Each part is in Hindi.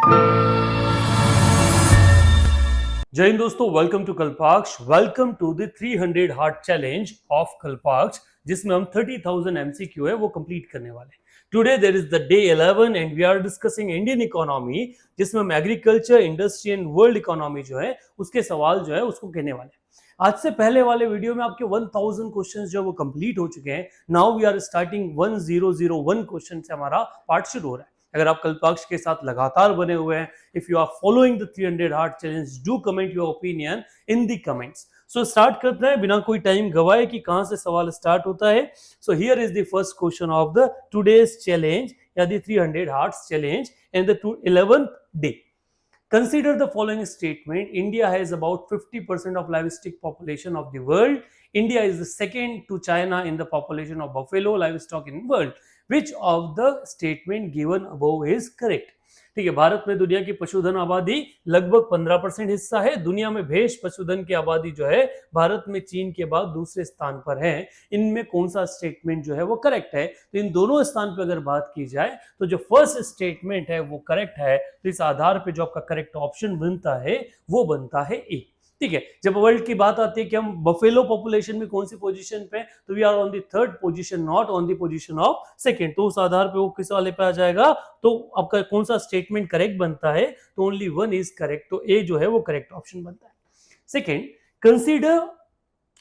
जय हिंद दोस्तों, welcome to Kalpaksh. Welcome to the 300 heart challenge of Kalpaksh, जिसमें हम 30,000 एमसीक्यू है वो कंप्लीट करने वाले हैं। Today there is the day 11 and we are discussing Indian economy, जिसमें हम agriculture, industry and world economy जो है उसके सवाल जो है उसको कहने वाले हैं। आज से पहले वाले वीडियो में आपके 1000 क्वेश्चंस जो वो कंप्लीट हो चुके हैं। Now we are starting 1001 question से हमारा पार्ट शुरू हो रहा है। अगर आप कल्पाक्ष के साथ लगातार बने हुए हैं, if you are following the 300 heart challenge, do comment your opinion in the comments. So start करते हैं बिना कोई टाइम गवाए कि कहां से सवाल स्टार्ट होता है। So here is the first question of the today's challenge या the 300 hearts challenge and the 11th day. Consider the following statement. India has about 50% of livestock population of the world. India is the second to China in the population of buffalo livestock in world. Which of the statement given above is correct? ठीक है, भारत में दुनिया की पशुधन आबादी लगभग 15% हिस्सा है। दुनिया में भेष पशुधन की आबादी जो है भारत में चीन के बाद दूसरे स्थान पर है। इनमें कौन सा स्टेटमेंट जो है वो करेक्ट है? तो इन दोनों स्थान पर अगर बात की जाए तो जो फर्स्ट स्टेटमेंट है वो करेक्ट है। तो इस आधार पे जो आपका करेक्ट ऑप्शन बनता है वो बनता है ए। ठीक है, जब वर्ल्ड की बात आती है कि हम बफेलो पॉपुलेशन में कौन सी पोजीशन पे, तो we are on the third position, not on the position of second. तो उस आधार पे वो किस वाले पे आ जाएगा? तो आपका कौन सा स्टेटमेंट करेक्ट बनता है? तो ओनली वन इज करेक्ट, तो ए जो है वो करेक्ट ऑप्शन बनता है। Second, consider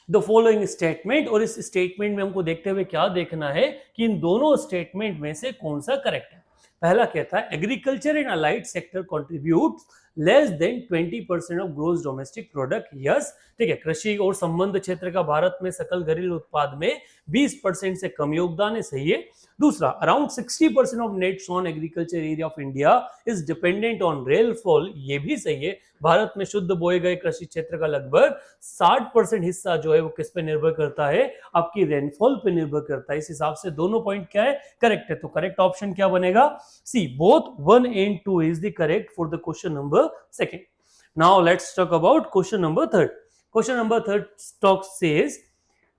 the following statement. और इस स्टेटमेंट में हमको देखते हुए क्या देखना है कि इन दोनों स्टेटमेंट में से कौन सा करेक्ट है। पहला कहता है agriculture and allied sector contribute less than 20% of gross domestic product. Yes, ठीक है, कृषि और संबंध क्षेत्र का भारत में सकल घरेलू उत्पाद में 20% से कम योगदान है, सही है। दूसरा, around 60% of net sown agriculture area of India is dependent on rainfall, ये भी सही है। भारत में शुद्ध बोए गए कृषि क्षेत्र का लगभग 60% हिस्सा जो है वो किस पे निर्भर करता है? आपकी रेनफॉल पे निर्भर करता है। इस हिसाब से दोनों पॉइंट क्या है? करेक्ट है। तो करेक्ट ऑप्शन क्या बनेगा? सी, both 1 and 2 is the correct for the question number second. Now let's talk about question number third. Question number third talk says,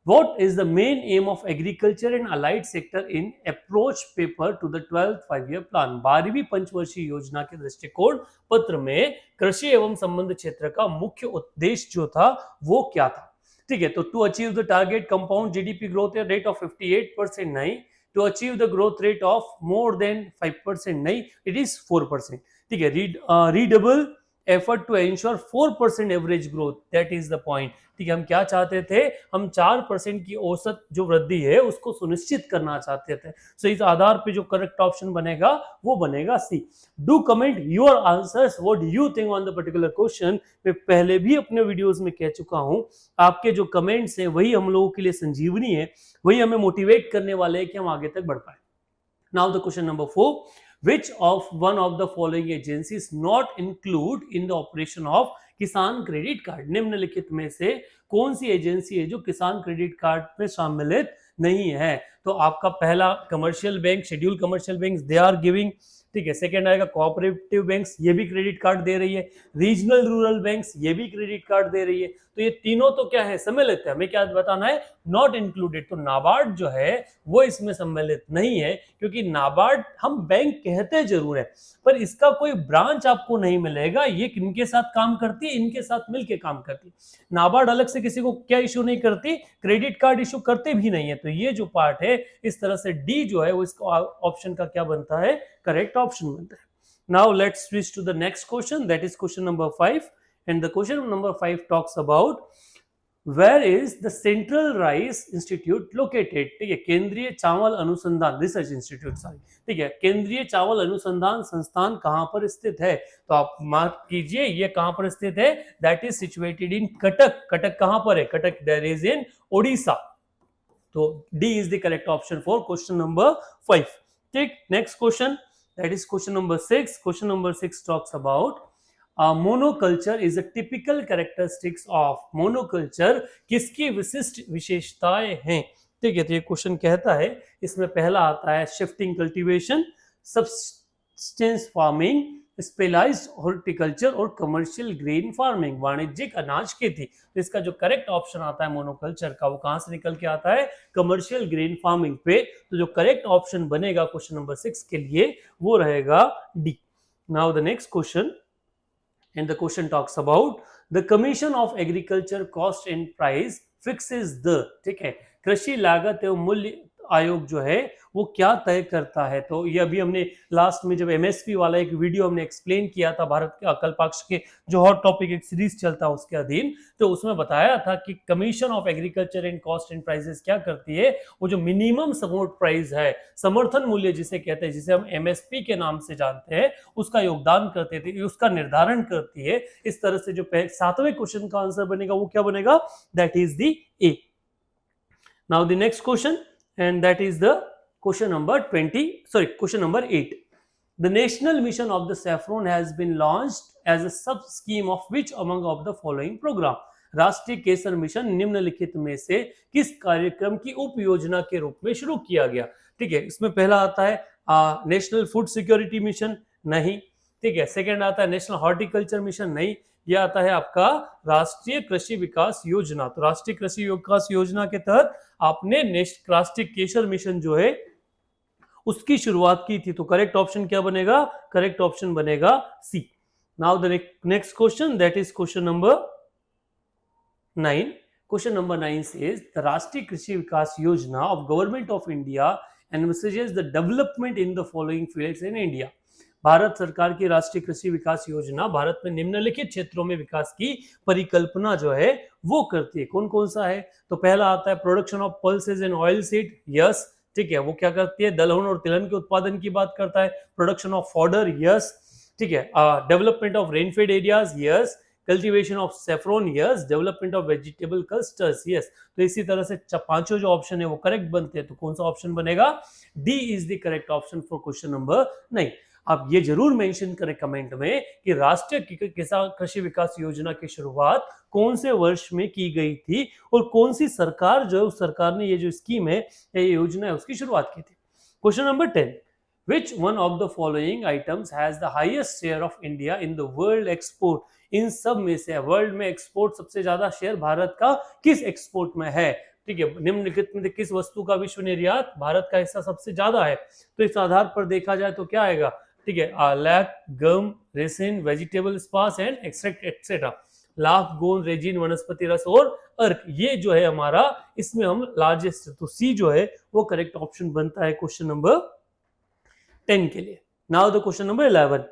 what is the main aim of agriculture and allied sector in approach paper to the 12th 5-year plan? 12वीं पंचवर्षीय योजना के दृष्टिकोण पत्र में कृषि एवं संबंध क्षेत्र का मुख्य उद्देश्य जो था वो क्या था? ठीक है, तो to achieve the target compound GDP growth rate of 58% नहीं, to achieve the growth rate of more than 5% नहीं, it is 4%। ठीक है, redouble effort to ensure 4% average growth, that is the point. ठीक है, हम क्या चाहते थे? हम 4% की औसत जो वृद्धि है उसको सुनिश्चित करना चाहते थे। सो इस आधार पे जो करेक्ट ऑप्शन बनेगा वो बनेगा C. Do comment your answers, what you think on the particular question. मैं पहले भी अपने वीडियोस में कह चुका हूं, आपके जो कमेंट्स हैं वही हम लोगों के लिए संजीवनी है, वही हमें मोटिवेट करने वाले हैं कि हम आगे तक बढ़ पाए। Now the question number 4, which of one of the following agencies not include in the operation of किसान क्रेडिट कार्ड? निम्नलिखित में से कौन सी एजेंसी है जो किसान क्रेडिट कार्ड में सम्मिलित नहीं है? तो आपका पहला commercial bank, schedule commercial bank, they are giving. ठीक है, सेकंड आएगा कोऑपरेटिव बैंक्स, ये भी क्रेडिट कार्ड दे रही है। रीजनल रूरल बैंक्स, ये भी क्रेडिट कार्ड दे रही है। तो ये तीनों तो क्या है? सम्मिलित है। हमें क्या बताना है? Not included. तो नाबार्ड जो है वो इसमें सम्मिलित नहीं है, क्योंकि नाबार्ड हम बैंक कहते जरूर है पर इसका कोई ब्रांच आपको नहीं मिलेगा। ये किनके साथ काम करती है? इनके साथ मिलकर काम करती है। नाबार्ड अलग से किसी को क्या इश्यू नहीं करती? क्रेडिट कार्ड इश्यू करते भी नहीं है। तो ये जो पार्ट है, इस तरह से डी जो है वो इसका ऑप्शन का क्या बनता है? करेक्ट ऑप्शन बनता है। Now let's switch to the next question, that is question number 5 and the question number 5 talks about where is the central rice institute located? ठीक है, केंद्रीय चावल अनुसंधान रिसर्च इंस्टीट्यूट, सॉरी, ठीक है, केंद्रीय चावल अनुसंधान संस्थान कहां पर स्थित है? तो आप मार्क कीजिए ये कहां पर स्थित है। That is situated in Cuttack. Cuttack कहां पर है? Cuttack that is in Odisha. तो D is the correct option for question number 5। ठीक, next question, that is question number 6। Question number 6 talks about monoculture is a typical characteristics of. Monoculture किसकी विशिष्ट विशेषताएं हैं? ठीक है, तो ये क्वेश्चन कहता है, इसमें पहला आता है shifting cultivation, substance farming, specialised horticulture और कमर्शियल ग्रेन फार्मिंग, वाणिज्यिक अनाज खेती। तो इसका जो करेक्ट ऑप्शन आता है मोनोकल्चर का, वो कहां से निकल के आता है? कमर्शियल ग्रेन फार्मिंग पे। तो जो करेक्ट ऑप्शन बनेगा क्वेश्चन नंबर 6 के लिए वो रहेगा D. Now the next question, and the question talks about the commission of agriculture cost and price fixes the, ठीक है, कृषि लागत एवं मूल्य आयोग जो है वो क्या तय करता है। तो ये अभी हमने लास्ट में जब एमएसपी वाला एक वीडियो हमने एक्सप्लेन किया था, भारत के कल्पाक्ष के जो हॉट टॉपिक एक सीरीज चलता है उसके अधीन, तो उसमें बताया था कि commission of agriculture and cost and prices क्या करती है, वो जो मिनिमम सपोर्ट प्राइस है, समर्थन मूल्य जिसे कहते हैं, जिसे हम एमएसपी के नाम से जानते हैं, उसका योगदान करते थे, उसका निर्धारण करती है। इस तरह से जो 7वें क्वेश्चन का आंसर बनेगा वो क्या बनेगा, that is the A. Now the next question, and that is the question number 8. The national mission of the saffron has been launched as a sub scheme of which among of the following program, राष्ट्रीय केसर मिशन निम्नलिखित में से किस कार्यक्रम की उप योजना के रूप में शुरू किया गया। ठीक है, इसमें पहला आता है नेशनल फूड सिक्योरिटी मिशन, नहीं। ठीक है, सेकंड आता है नेशनल हॉर्टिकल्चर मिशन, नहीं। यह आता है आपका राष्ट्रीय कृषि विकास योजना। तो राष्ट्रीय कृषि विकास योजना के तहत आपने राष्ट्रीय केसर मिशन जो है उसकी शुरुआत की थी। तो करेक्ट ऑप्शन क्या बनेगा, करेक्ट ऑप्शन बनेगा C. Now the next question, that is question number 9. Question number 9 says the Rashtriya Krishi Vikas Yojana of government of India envisages the development in the following fields in India. Bharat सरकार की राष्ट्रीय कृषि विकास योजना भारत में निम्नलिखित क्षेत्रों में विकास की परिकल्पना जो है वो करती है। कौन कौन सा है, तो पहला आता है production of pulses and oil seed, yes. ठीक है, वो क्या करती है, दलहन और तिलहन के उत्पादन की बात करता है। Production of fodder, yes. ठीक है, development of rainfed areas, yes. Cultivation of saffron, yes. Development of vegetable clusters, yes. तो इसी तरह से पांचों जो ऑप्शन है वो करेक्ट बनते हैं। तो कौन सा ऑप्शन बनेगा, D is the correct option for question number 9। आप ये जरूर मेंशन करें कमेंट में कि राष्ट्रीय किसान कृषि विकास योजना की शुरुआत कौन से वर्ष में की गई थी और कौन सी सरकार जो है उस सरकार ने ये जो स्कीम है, ये योजना है, उसकी शुरुआत की थी। Question number 10, which one of the following items has the highest share of India in the world export? इन सब में से वर्ल्ड में एक्सपोर्ट सबसे ज्यादा शेयर भारत का किस एक्सपोर्ट में है। ठीक है, निम्नलिखित में किस वस्तु का विश्व निर्यात भारत का हिस्सा सबसे ज्यादा है। तो इस आधार पर देखा जाए तो क्या आएगा, ठीक है, lac, gum, resin, vegetable saps and extract etcetera. लाख, गोंद, रेजिन, वनस्पति रस और अर्क, ये जो है हमारा इसमें हम लार्जेस्ट, तो सी जो है वो करेक्ट ऑप्शन बनता है क्वेश्चन नंबर 10 के लिए। Now the question number 11,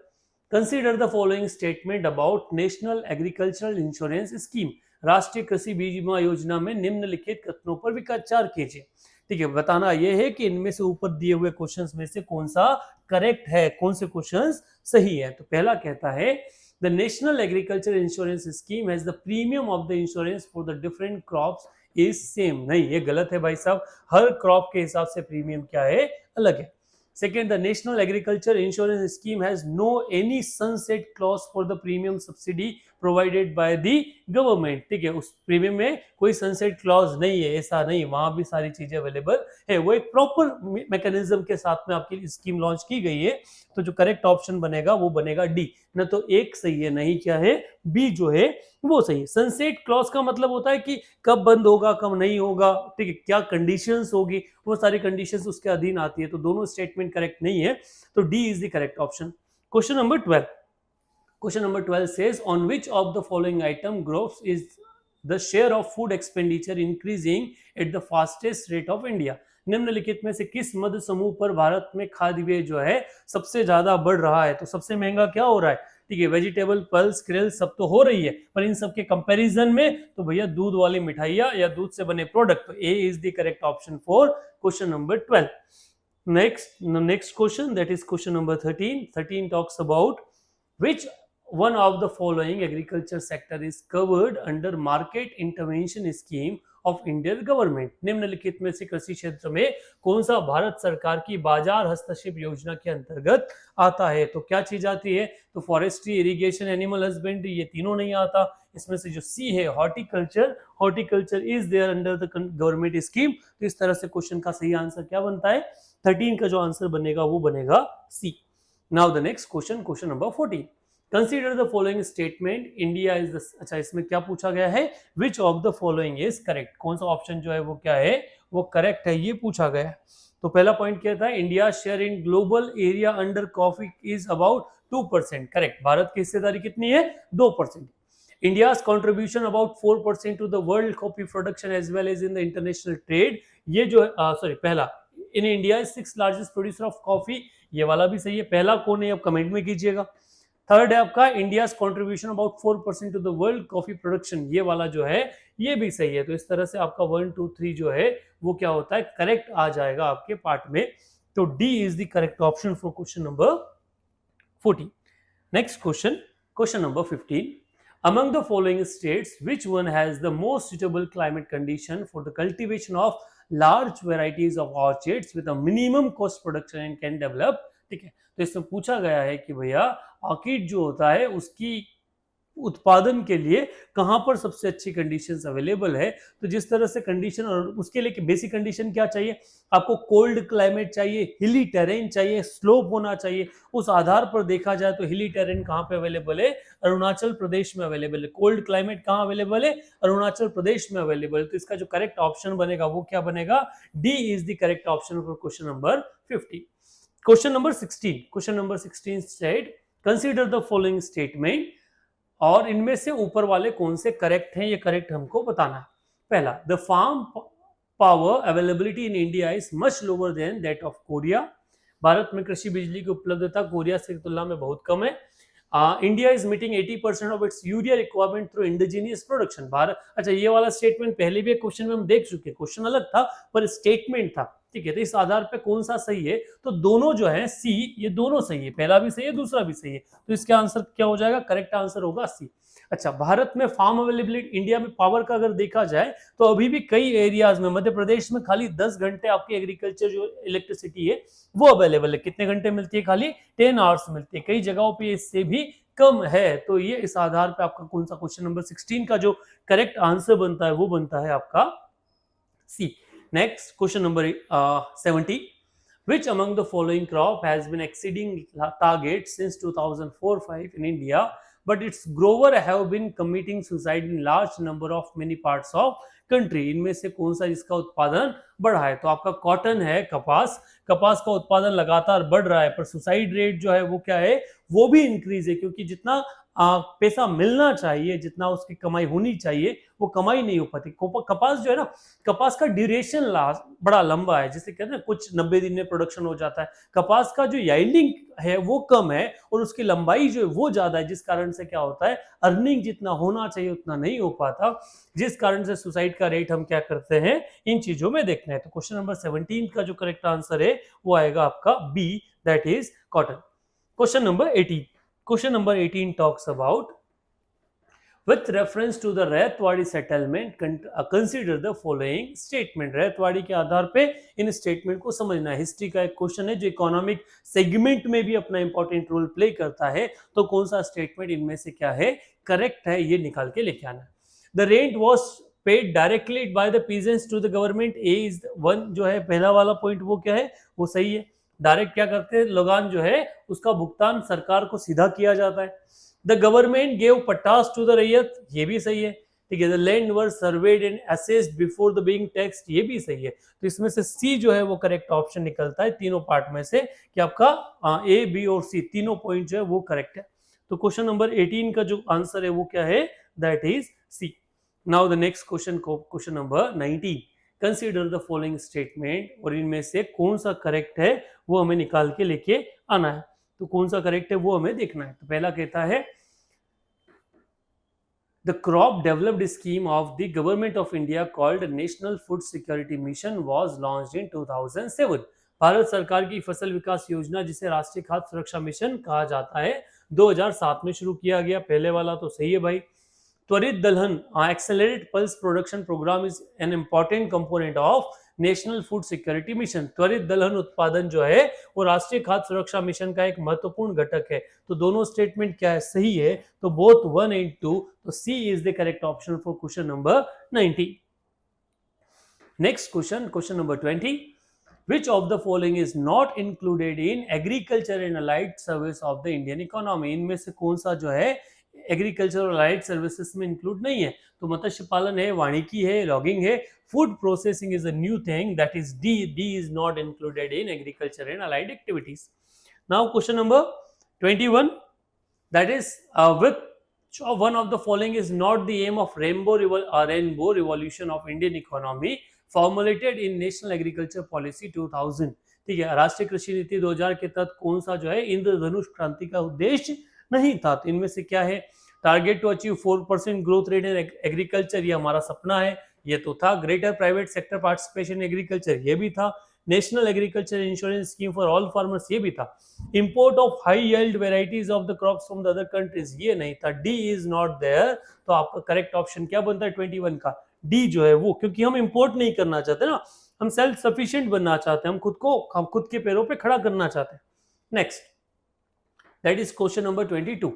consider the following statement about national agricultural insurance scheme. राष्ट्रीय कृषि बीमा योजना में निम्नलिखित कथनों पर विचार कीजिए। ठीक है, बताना यह है कि इनमें से ऊपर दिए हुए क्वेश्चंस में से कौन सा करेक्ट है, कौन से क्वेश्चंस सही है। तो पहला कहता है the national agriculture insurance scheme has the premium of the insurance for the different crops is same. नहीं, ये गलत है भाई साहब, हर क्रॉप के हिसाब से प्रीमियम क्या है, अलग है। Second, the National Agriculture Insurance Scheme has no any sunset clause for the premium subsidy provided by the government. ठीक है, उस प्रीमियम में कोई सनसेट क्लॉज नहीं है, ऐसा नहीं, वहां भी सारी चीजें अवेलेबल है। वो एक प्रॉपर मैकेनिज्म के साथ में आपकी स्कीम लॉन्च की गई है। तो जो करेक्ट ऑप्शन बनेगा वो बनेगा डी। न तो एक सही है, नहीं क्या है, बी जो है वो सही है। सनसेट क्लॉज का मतलब होता है कि कब बंद होगा, कब नहीं होगा, ठीक है, क्या कंडीशंस होगी, वो सारी कंडीशंस उसके अधीन आती है। तो दोनों स्टेटमेंट करेक्ट नहीं है, तो D is the correct option. Question number 12, question number 12 says on which of the following item groups is the share of food expenditure increasing at the fastest rate of India? निम्नलिखित में से किस मध्य समूह पर भारत में खाद्य व्यय जो है सबसे ज्यादा बढ़ रहा है। तो सबसे महंगा क्या हो रहा है, ठीक है, वेजिटेबल, पल्स, क्रेल, सब तो हो रही है, पर इन सब के कंपैरिजन में तो भैया दूध वाली मिठाइयाँ या दूध से बने प्रोडक्ट। तो A is the correct option for question number 12। Next question, that is question number 13. 13 talks about which one of the following agriculture sector is covered under market intervention scheme of Indian government? निम्नलिखित में से कृषि क्षेत्र में कौन सा भारत सरकार की बाजार हस्तक्षेप योजना के अंतर्गत आता है। तो क्या चीज आती है, तो फॉरेस्ट्री, इरिगेशन, एनिमल हस्बेंड्री, ये तीनों नहीं आता। इसमें से जो सी है horticulture, horticulture is there under the government scheme. तो इस तरह से क्वेश्चन का सही आंसर क्या बनता है, 13 का जो आंसर बनेगा वो बनेगा C. Now the next question, question number 14, consider the following statement India is the, अच्छा इसमें क्या पूछा गया है, which of the following is correct. कौन सा ऑप्शन जो है वो क्या है, वो करेक्ट है, ये पूछा गया है। तो पहला पॉइंट क्या था, India share in global area under coffee is about 2%, correct. Bharat की हिस्सेदारी कितनी है? 2%। India's contribution about 4% to the world coffee production as well as in the international trade, ये जो सॉरी पहला, इन India is 6th largest producer of coffee, ये वाला भी सही है। पहला कौन है आप कमेंट में कीजिएगा। थर्ड है आपका India contribution about 4% to the world coffee production, ये वाला जो है ये भी सही है। तो इस तरह से आपका 1 2 3 जो है वो क्या होता है, करेक्ट आ जाएगा आपके पार्ट में। तो D is the correct option for question number 14। Next question, question number 15। Among the following states, which one has the most suitable climate condition for the cultivation of large varieties of orchids with a minimum cost production and can develop? ठीक है, तो इसमें पूछा गया है कि भैया ऑर्किड जो होता है उसकी उत्पादन के लिए कहां पर सबसे अच्छी कंडीशंस अवेलेबल है। तो जिस तरह से कंडीशन, और उसके लिए बेसिक कंडीशन क्या चाहिए आपको, कोल्ड क्लाइमेट चाहिए, हिली टेरेन चाहिए, स्लोप होना चाहिए। उस आधार पर देखा जाए तो हिली टेरेन कहां पे अवेलेबल है, अरुणाचल प्रदेश में अवेलेबल है। कोल्ड क्लाइमेट कहां अवेलेबल है, अरुणाचल प्रदेश में अवेलेबल है। तो इसका जो करेक्ट ऑप्शन बनेगा वो क्या बनेगा, D is the correct option for question number 15। Question number 16, question number 16 state consider the following statement, और इनमें से ऊपर वाले कौन से करेक्ट हैं, ये करेक्ट हमको बताना है। पहला, the farm power availability in India is much lower than that of Korea, भारत में कृषि बिजली की उपलब्धता कोरिया से तुलना में बहुत कम है। India is meeting 80% of its urea requirement through indigenous production, Bharat, अच्छा ये वाला स्टेटमेंट पहले भी एक क्वेश्चन में हम देख चुके, क्वेश्चन अलग था पर स्टेटमेंट था, ठीक है। तो इस आधार पे कौन सा सही है, तो दोनों जो है सी, ये दोनों सही है, पहला भी सही है दूसरा भी सही है। तो इसका आंसर क्या हो जाएगा, करेक्ट आंसर होगा सी। अच्छा, भारत में फार्म अवेलेबिलिटी, इंडिया में पावर का अगर देखा जाए तो अभी भी कई एरियाज में, मध्य प्रदेश में खाली 10 घंटे आपकी एग्रीकल्चर जो इलेक्ट्रिसिटी है वो अवेलेबल है। कितने घंटे मिलती है, खाली 10 आवर्स मिलती है, कई जगहों पे इससे भी कम है। तो ये इस आधार पे आपका कौन सा क्वेश्चन नंबर 16 का जो करेक्ट आंसर बनता है वो बनता है आपका C. Next question number 70, which among the following crop has been exceeding target since 2004-5 in India, but its grower have been committing suicide in large number of many parts of country, इनमें से कौन सा इसका उत्पादन बढ़ा है। तो आपका कॉटन है, कपास, कपास का उत्पादन लगातार बढ़ रहा है पर सुसाइड रेट जो है वो क्या है, वो भी इंक्रीज है, क्योंकि जितना पैसा मिलना चाहिए, जितना उसकी कमाई होनी चाहिए वो कमाई नहीं हो पाती। कपास जो है ना, कपास का ड्यूरेशन बड़ा लंबा है, जिसे कहते हैं कुछ 90 दिन में प्रोडक्शन हो जाता है। कपास का जो याइल्डिंग है वो कम है और उसकी लंबाई जो है वो ज्यादा है, जिस कारण से क्या होता है, अर्निंग जितना होना चाहिए उतना नहीं हो पाता, जिस कारण से सुसाइड का रेट हम क्या करते हैं, इन चीजों में देखना है। तो क्वेश्चन नंबर 17 का जो करेक्ट आंसर है वो आएगा आपका B, that is cotton. Question number 18, question number 18 talks about, with reference to the रैतवाड़ी settlement consider the following statement। रैतवाड़ी के आधार पे इन स्टेटमेंट को समझना है। हिस्ट्री का एक क्वेश्चन है जो इकोनॉमिक सेगमेंट में भी अपना इंपॉर्टेंट रोल प्ले करता है। तो कौन सा स्टेटमेंट इनमें से क्या है, करेक्ट है, ये निकाल के लेके आना। The rent was paid directly by the peasants to the government, A is one, जो है पहला वाला पॉइंट वो क्या है, वो सही है। डायरेक्ट क्या करते हैं, लगान जो है उसका भुगतान सरकार को सीधा किया जाता है। The government gave pattas to the ryot, ये भी सही है, ठीक है। The land were surveyed and assessed before the being taxed, ये भी सही है। तो इसमें से सी जो है वो करेक्ट ऑप्शन निकलता है तीनों पार्ट में से, कि आपका ए, बी और सी तीनों पॉइंट जो है वो करेक्ट है। तो क्वेश्चन नंबर 18 का जो आंसर है वो क्या है, that is C. Now the next question, question number 19, consider the following statement, और इनमें से कौन सा करेक्ट है वो हमें निकाल के लेके आना है। तो कौन सा करेक्ट है वो हमें देखना है। तो पहला कहता है, the crop developed scheme of the government of India called national food security mission was launched in 2007। Bharat सरकार की फसल विकास योजना, जिसे राष्ट्रीय खाद्य सुरक्षा मिशन कहा जाता है, 2007 में शुरू किया गया। पहले वाला तो सही है भाई। त्वरित दलहन accelerate pulse production programme is an important component of national food security mission. त्वरित दलहन उत्पादन जो है वो राष्ट्रीय खाद्य सुरक्षा मिशन का एक महत्वपूर्ण घटक है। तो दोनों स्टेटमेंट क्या है, सही है। तो बोथ 1 and 2, तो C is the correct option for question number 19। Next question, question number 20, which of the following is not included in agriculture and allied service of the Indian economy। इनमें से कौन सा जो है एग्रीकल्चर और अलाइड सर्विसेज में इंक्लूड नहीं है। तो मत्स्य पालन है, वानिकी है, लॉगिंग है, food processing is a new thing, that is D, D is not included in agriculture and allied activities. Now question number 21, that is which one of the following is not the aim of rainbow revolution of Indian economy formulated in National Agriculture Policy 2000. ठीक है, राष्ट्रीय कृषि नीति 2000 के तहत कौन सा जो है इंद्रधनुष क्रांति का उद्देश्य नहीं था? तो इनमें से क्या है? Target to achieve 4% growth rate in agriculture, ये हमारा सपना है, ये तो था। Greater private sector participation in agriculture, ये भी था। National agriculture insurance scheme for all farmers, ये भी था। Import of high yield varieties of the crops from the other countries, ये नहीं था। डी इज नॉट देयर, तो आपका करेक्ट ऑप्शन क्या बनता है 21 का? डी जो है वो, क्योंकि हम इंपोर्ट नहीं करना चाहते ना, हम सेल्फ सफिशिएंट बनना चाहते हैं, हम खुद के पैरों पे खड़ा करना चाहते हैं। Next, that is question number 22.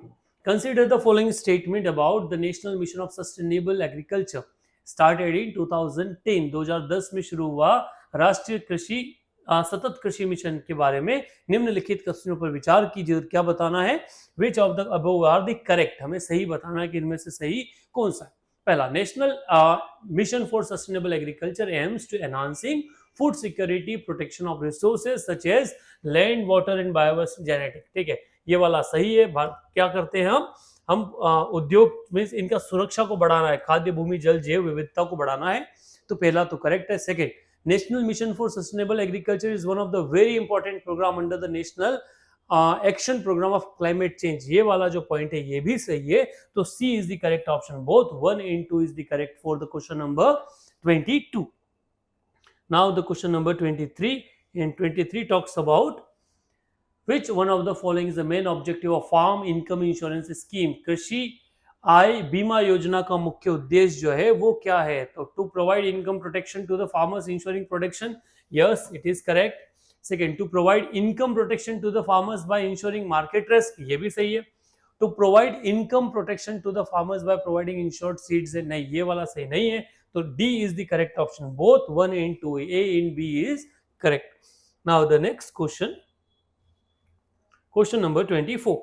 Consider the following statement about the national mission of sustainable agriculture started in 2010. 2010 में शुरू हुआ राष्ट्रीय कृषि सतत कृषि मिशन के बारे में निम्नलिखित क्वेश्चनों पर विचार कीजिए। क्या बताना है? Which of the above are the correct, हमें सही बताना है कि इनमें से सही कौन सा है। पहला, national mission for sustainable agriculture aims to enhancing food security, protection of resources such as land, water and biodiverse genetic. ठीक है, ये वाला सही है। क्या करते हैं हम उद्योग में इनका सुरक्षा को बढ़ाना है, खाद्य, भूमि, जल, जैव विविधता को बढ़ाना है, तो पहला तो करेक्ट है। Second, national mission for sustainable agriculture is one of the very important programme under the national action programme of climate change, ये वाला जो पॉइंट है ये भी सही है, तो C is the correct option. Both 1 and 2 is the correct for the question number 22. Now the question number 23, and 23 talks about which one of the following is the main objective of farm income insurance scheme. कृषि आय बीमा योजना का मुख्य उद्देश्य जो है वो क्या है? तो to provide income protection to the farmers insuring protection, yes it is correct. Second, to provide income protection to the farmers by insuring market risk, ये भी सही है। To provide income protection to the farmers by providing insured seeds, नहीं, ये वाला सही नहीं है, तो D is the correct option. Both 1 and 2, A and B is correct. Now the next question. Question number 24.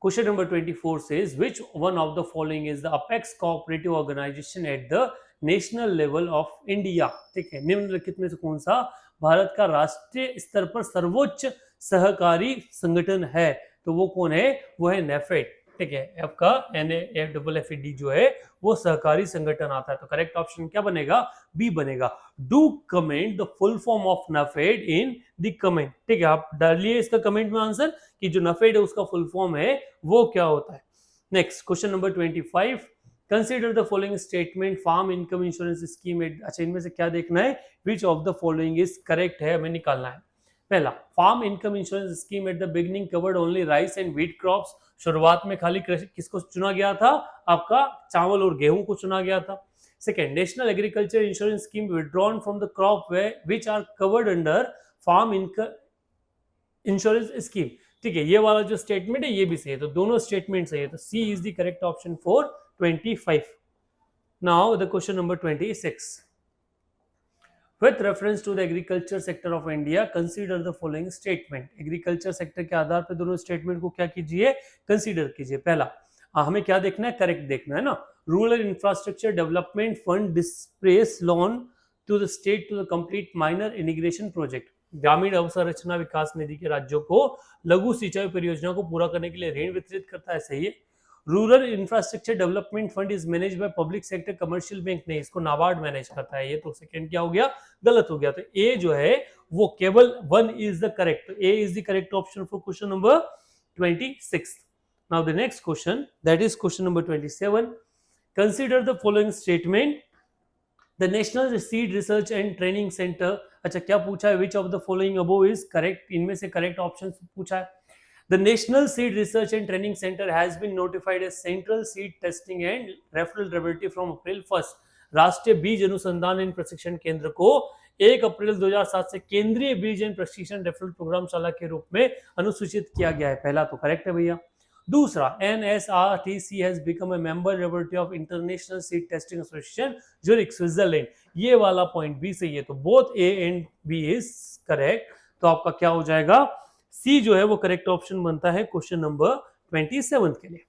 Question number 24 says which one of the following is the apex cooperative organization at the national level of India. ठीक है, निम्नलिखित में से कौन सा भारत का राष्ट्रीय स्तर पर सर्वोच्च सहकारी संगठन है? तो वो कौन है? वो है नेफेड। ठीक है, एफ का NAFFED जो है वो सहकारी संगठन आता है, तो करेक्ट ऑप्शन क्या बनेगा? बी बनेगा। Do comment the full form of NAFED in the comment. ठीक है, आप डालिए इसका कमेंट में आंसर कि जो नफेड है उसका फुल फॉर्म है वो क्या होता है। Next, question number 25. Consider the following statement farm income insurance scheme. अच्छा, इनमें से क्या देखना है? Which of the following is correct है, हमें निकालना है। पहला, farm income insurance scheme at the beginning covered only rice and wheat crops. शुरुआत में खाली किसको चुना गया था? आपका चावल और गेहूं को चुना गया था। Second, national agriculture insurance scheme withdrawn from the crop which are covered under farm income insurance scheme. ठीक है, ये वाला जो स्टेटमेंट है ये भी सही है, तो दोनों स्टेटमेंट सही है, तो C is the correct option for 25. Now the question number 26. With reference to the agriculture sector of India, consider the following statement. Agriculture sector के आधार पर दोनों स्टेटमेंट को क्या कीजिए? कंसीडर कीजिए। पहला, हमें क्या देखना है? करेक्ट देखना है ना। Rural infrastructure development fund disburse loan to the state to the complete minor integration project. ग्रामीण अवसंरचना विकास निधि के राज्यों को लघु सिंचाई परियोजना को पूरा करने के लिए ऋण वितरित करता है, सही है। Rural infrastructure development fund is manage by public sector commercial bank, नहीं, इसको नाबार्ड मैनेज करता है, ये तो सेकंड क्या हो गया? गलत हो गया। तो ए जो है वो केवल 1 is the correct, A is the correct option for question number 26. Now the next question, that is question number 27. Consider the following statement. The national seed research and training centre, अच्छा क्या पूछा है? Which of the following above is correct, इनमें से करेक्ट ऑप्शन पूछा है। The National Seed Research and Training Center has been notified as Central Seed Testing and Referral Laboratory from April 1st. राष्ट्रीय बीज अनुसंधान एवं प्रशिक्षण केंद्र को 1 अप्रैल 2007 से केंद्रीय बीज एवं प्रशिक्षण रेफरल प्रोग्रामशाला के रूप में अनुसूचित किया गया है। पहला तो करेक्ट है भैया। दूसरा, NSRTC has become a member laboratory of International Seed Testing Association, Zurich, Switzerland. ये वाला पॉइंट भी सही है, तो both A and B is correct. तो आपका क्या हो जाएगा? सी जो है वो करेक्ट ऑप्शन बनता है क्वेश्चन नंबर 27 के लिए।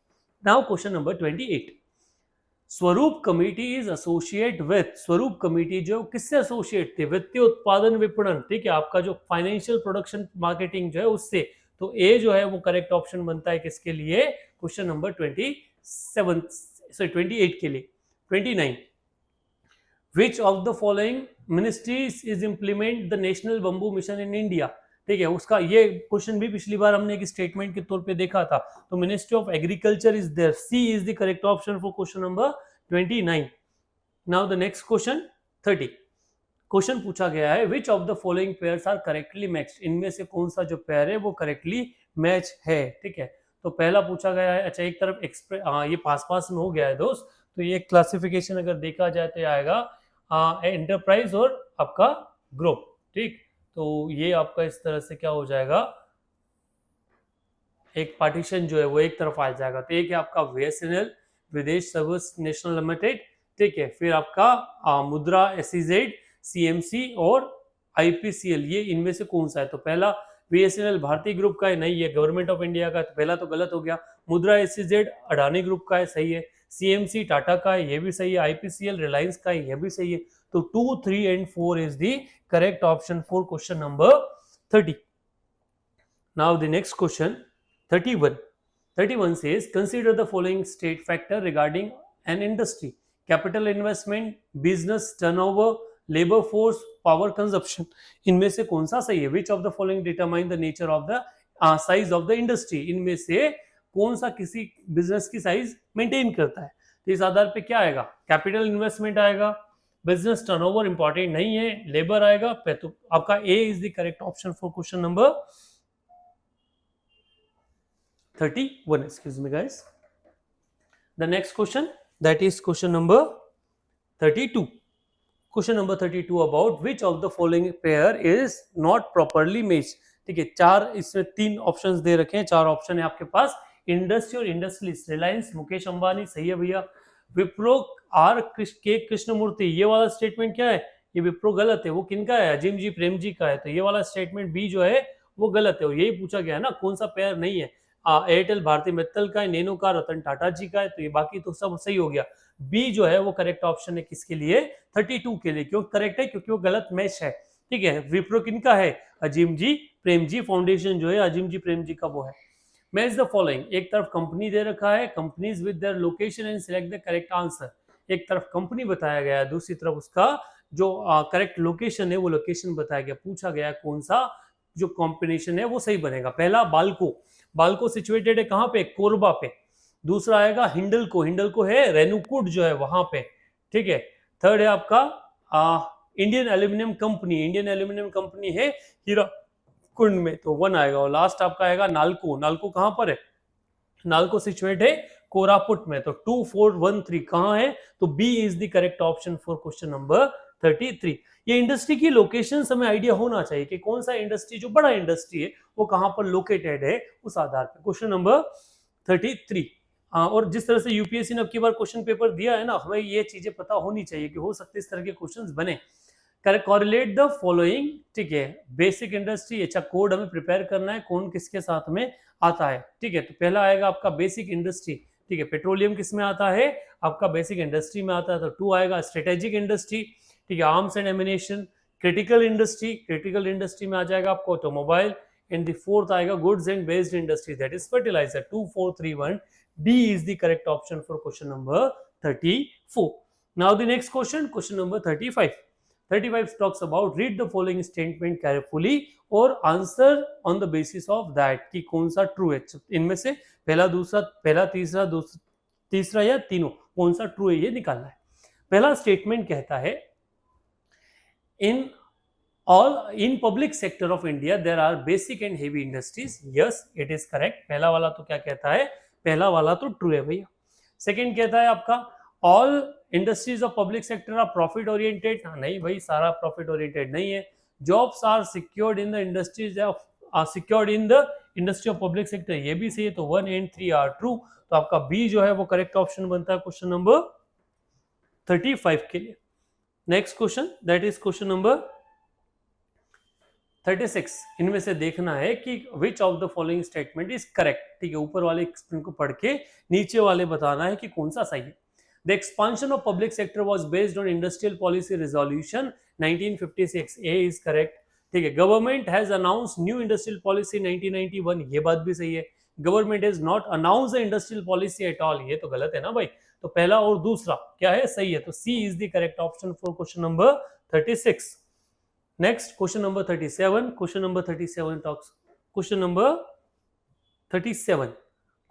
Now question number 28. स्वरूप कमेटी इज एसोसिएट विथ, स्वरूप कमेटी जो किससे एसोसिएट थे? वित्तीय उत्पादन विपणन, ठीक है, आपका जो फाइनेंशियल प्रोडक्शन मार्केटिंग जो है उससे। तो ए जो है वो करेक्ट ऑप्शन बनता है किसके लिए, क्वेश्चन नंबर 28 के लिए। 29, विच of the following ministries is implement the national bamboo mission in India. ठीक है, उसका ये क्वेश्चन भी पिछली बार हमने एक स्टेटमेंट के तौर पे देखा था, तो ministry of agriculture is there, C is the correct option for question number 29। Now the next question 30, question पूछा गया है which of the following pairs are correctly matched, इनमें से कौन सा जो पेयर है वो करेक्टली मैच है। ठीक है, तो पहला पूछा गया है, अच्छा एक तरफ ये पास में हो गया है दोस्त, तो ये क्लासिफिकेशन अगर देखा जाए तो आएगा एंटरप्राइज और आपका ग्रुप। ठीक, तो ये आपका इस तरह से क्या हो जाएगा, एक पार्टीशन जो है वो एक तरफ आ जाएगा, तो एक है आपका VSNL विदेश सर्विस नेशनल लिमिटेड। ठीक है, फिर आपका मुद्रा SEZ, CMC और IPCL, ये इनमें से कौन सा है, तो पहला VSNL भारतीय ग्रुप का है, नहीं है गवर्नमेंट ऑफ इंडिया का, तो पहला तो गलत हो गया। मुद्रा SEZ अडानी ग्रुप का है, सही है। CMC टाटा का है, ये भी सही है। IPCL रिलायंस का है, ये भी सही है। तो 2, 3 and 4 is the correct option for question number 30. Now the next question 31. 31 says consider the following state factor regarding an industry: capital investment, business turnover, labor force, power consumption. इनमें से कौन सा सही है? Which of the following determine the nature of the size of the industry? इनमें से कौन सा किसी बिजनेस की साइज मेंटेन करता है? तो इस आधार पे क्या आएगा, कैपिटल इन्वेस्टमेंट आएगा, बिजनेस टर्नओवर इंपॉर्टेंट नहीं है, लेबर आएगा, तो आपका A is the correct option for question number 31. Excuse me guys. The next question, that is question number 32. Question number 32 about which of the following pair is not properly matched. ठीक है, चार इसमें 3 ऑप्शंस दे रखे हैं, 4 ऑप्शन है आपके पास। इंडस्ट्री और इंडस्ट्रियलिस्ट, रिलायंस मुकेश अंबानी, सही है भैया। विप्रो के कृष्णमूर्ति, ये वाला स्टेटमेंट क्या है, ये विप्रो गलत है। वो किनका है, अजीम जी प्रेम जी का है, तो ये वाला स्टेटमेंट बी जो है वो गलत है। यही पूछा गया है ना, कौन सा पेयर नहीं है। एयरटेल भारती मित्तल का है, नैनो का रतन टाटा जी का है, तो ये बाकी तो सब सही हो गया। बी जो है वो करेक्ट ऑप्शन है किसके लिए, 32 के लिए। क्यों करेक्ट है, क्योंकि वो गलत मैच है। ठीक है, विप्रो किनका है, अजीम जी प्रेम जी फाउंडेशन जो है अजीम जी प्रेम जी का वो है। मैच द फॉलोइंग, एक तरफ कंपनी दे रखा है, companies with their location and select the correct answer. एक तरफ कंपनी बताया गया है, दूसरी तरफ उसका जो करेक्ट लोकेशन है वो लोकेशन बताया गया। पूछा गया कौन सा जो कॉम्बिनेशन है वो सही बनेगा। पहला बाल्को, बाल्को सिचुएटेड है कहां पे, कोरबा पे। दूसरा आएगा हिंडलको, हिंडलको है रेणुकूट जो है वहां पे। ठीक है, थर्ड है आपका Indian aluminium company, Indian aluminium company है हीराकुंड में, तो 1 आएगा। और लास्ट आपका आएगा नालको, नालको कहां पर है, नालको सिचुएट है कोरापुट में, तो 2, 4, 1, 3 कहां है, तो B is the correct option for question number 33। ये इंडस्ट्री की लोकेशन हमें आइडिया होना चाहिए कि कौन सा इंडस्ट्री जो बड़ा इंडस्ट्री है वो कहां पर लोकेटेड है, उस आधार पर। Question number 33। और जिस तरह से यूपीएससी ने अब की बार क्वेश्चन पेपर दिया है ना, हमें ये चीजें पता होनी चाहिए कि हो सकते इस तरह के क्वेश्चंस बने। कॉरिलेट द फॉलोइंग, ठीक है, बेसिक इंडस्ट्री, अच्छा कोड हमें प्रिपेयर करना है कौन किसके साथ में आता है। ठीक है, तो पहला आएगा आपका बेसिक इंडस्ट्री। ठीक है, पेट्रोलियम किस में आता है, आपका बेसिक इंडस्ट्री में आता है, तो 2 आएगा। स्ट्रेटेजिक इंडस्ट्री, ठीक है, arms and ammunition. Critical industry, critical industry में आ जाएगा आपको ऑटोमोबाइल। एंड द फोर्थ आएगा goods and based industry, that is fertiliser. 2, 4, 3, 1, D is the correct option for question number 34. Now the next question, question number 35. 35 talks about read the following statement carefully और answer on the basis of that कि कौन सा true है। इनमें से पहला दूसरा, पहला तीसरा या तीनों कौन सा true है ये निकालना है। पहला स्टेटमेंट कहता है in public sector of India there are basic and heavy industries. Yes, it is correct. पहला वाला तो क्या कहता है, पहला वाला तो ट्रू है भैया। सेकंड कहता है आपका all industries of public sector are profit oriented. नहीं भाई, सारा प्रॉफिट ओरिएंटेड नहीं है। Jobs are secured in the industries of secured in the industry of public sector, ये भी सही है। तो 1 and 3 आर ट्रू, तो आपका बी जो है वो करेक्ट ऑप्शन बनता है क्वेश्चन नंबर 35 के लिए। Next question, that is question number 36। इनमें से देखना है कि which of the following statement is correct. ठीक है, ऊपर वाले एक्सप्लेन को पढ़ के नीचे वाले बताना है कि कौन सा सही है। The expansion of public sector was based on industrial policy resolution 1956, A is correct. ठीक है, government has announce new industrial policy 1991, ये बात भी सही है। Government has not announce the industrial policy at all, ये तो गलत है ना भाई। तो पहला और दूसरा क्या है, सही है। तो C is the correct option for question number 36। Next question number 37। Question number 37 talks, question number 37,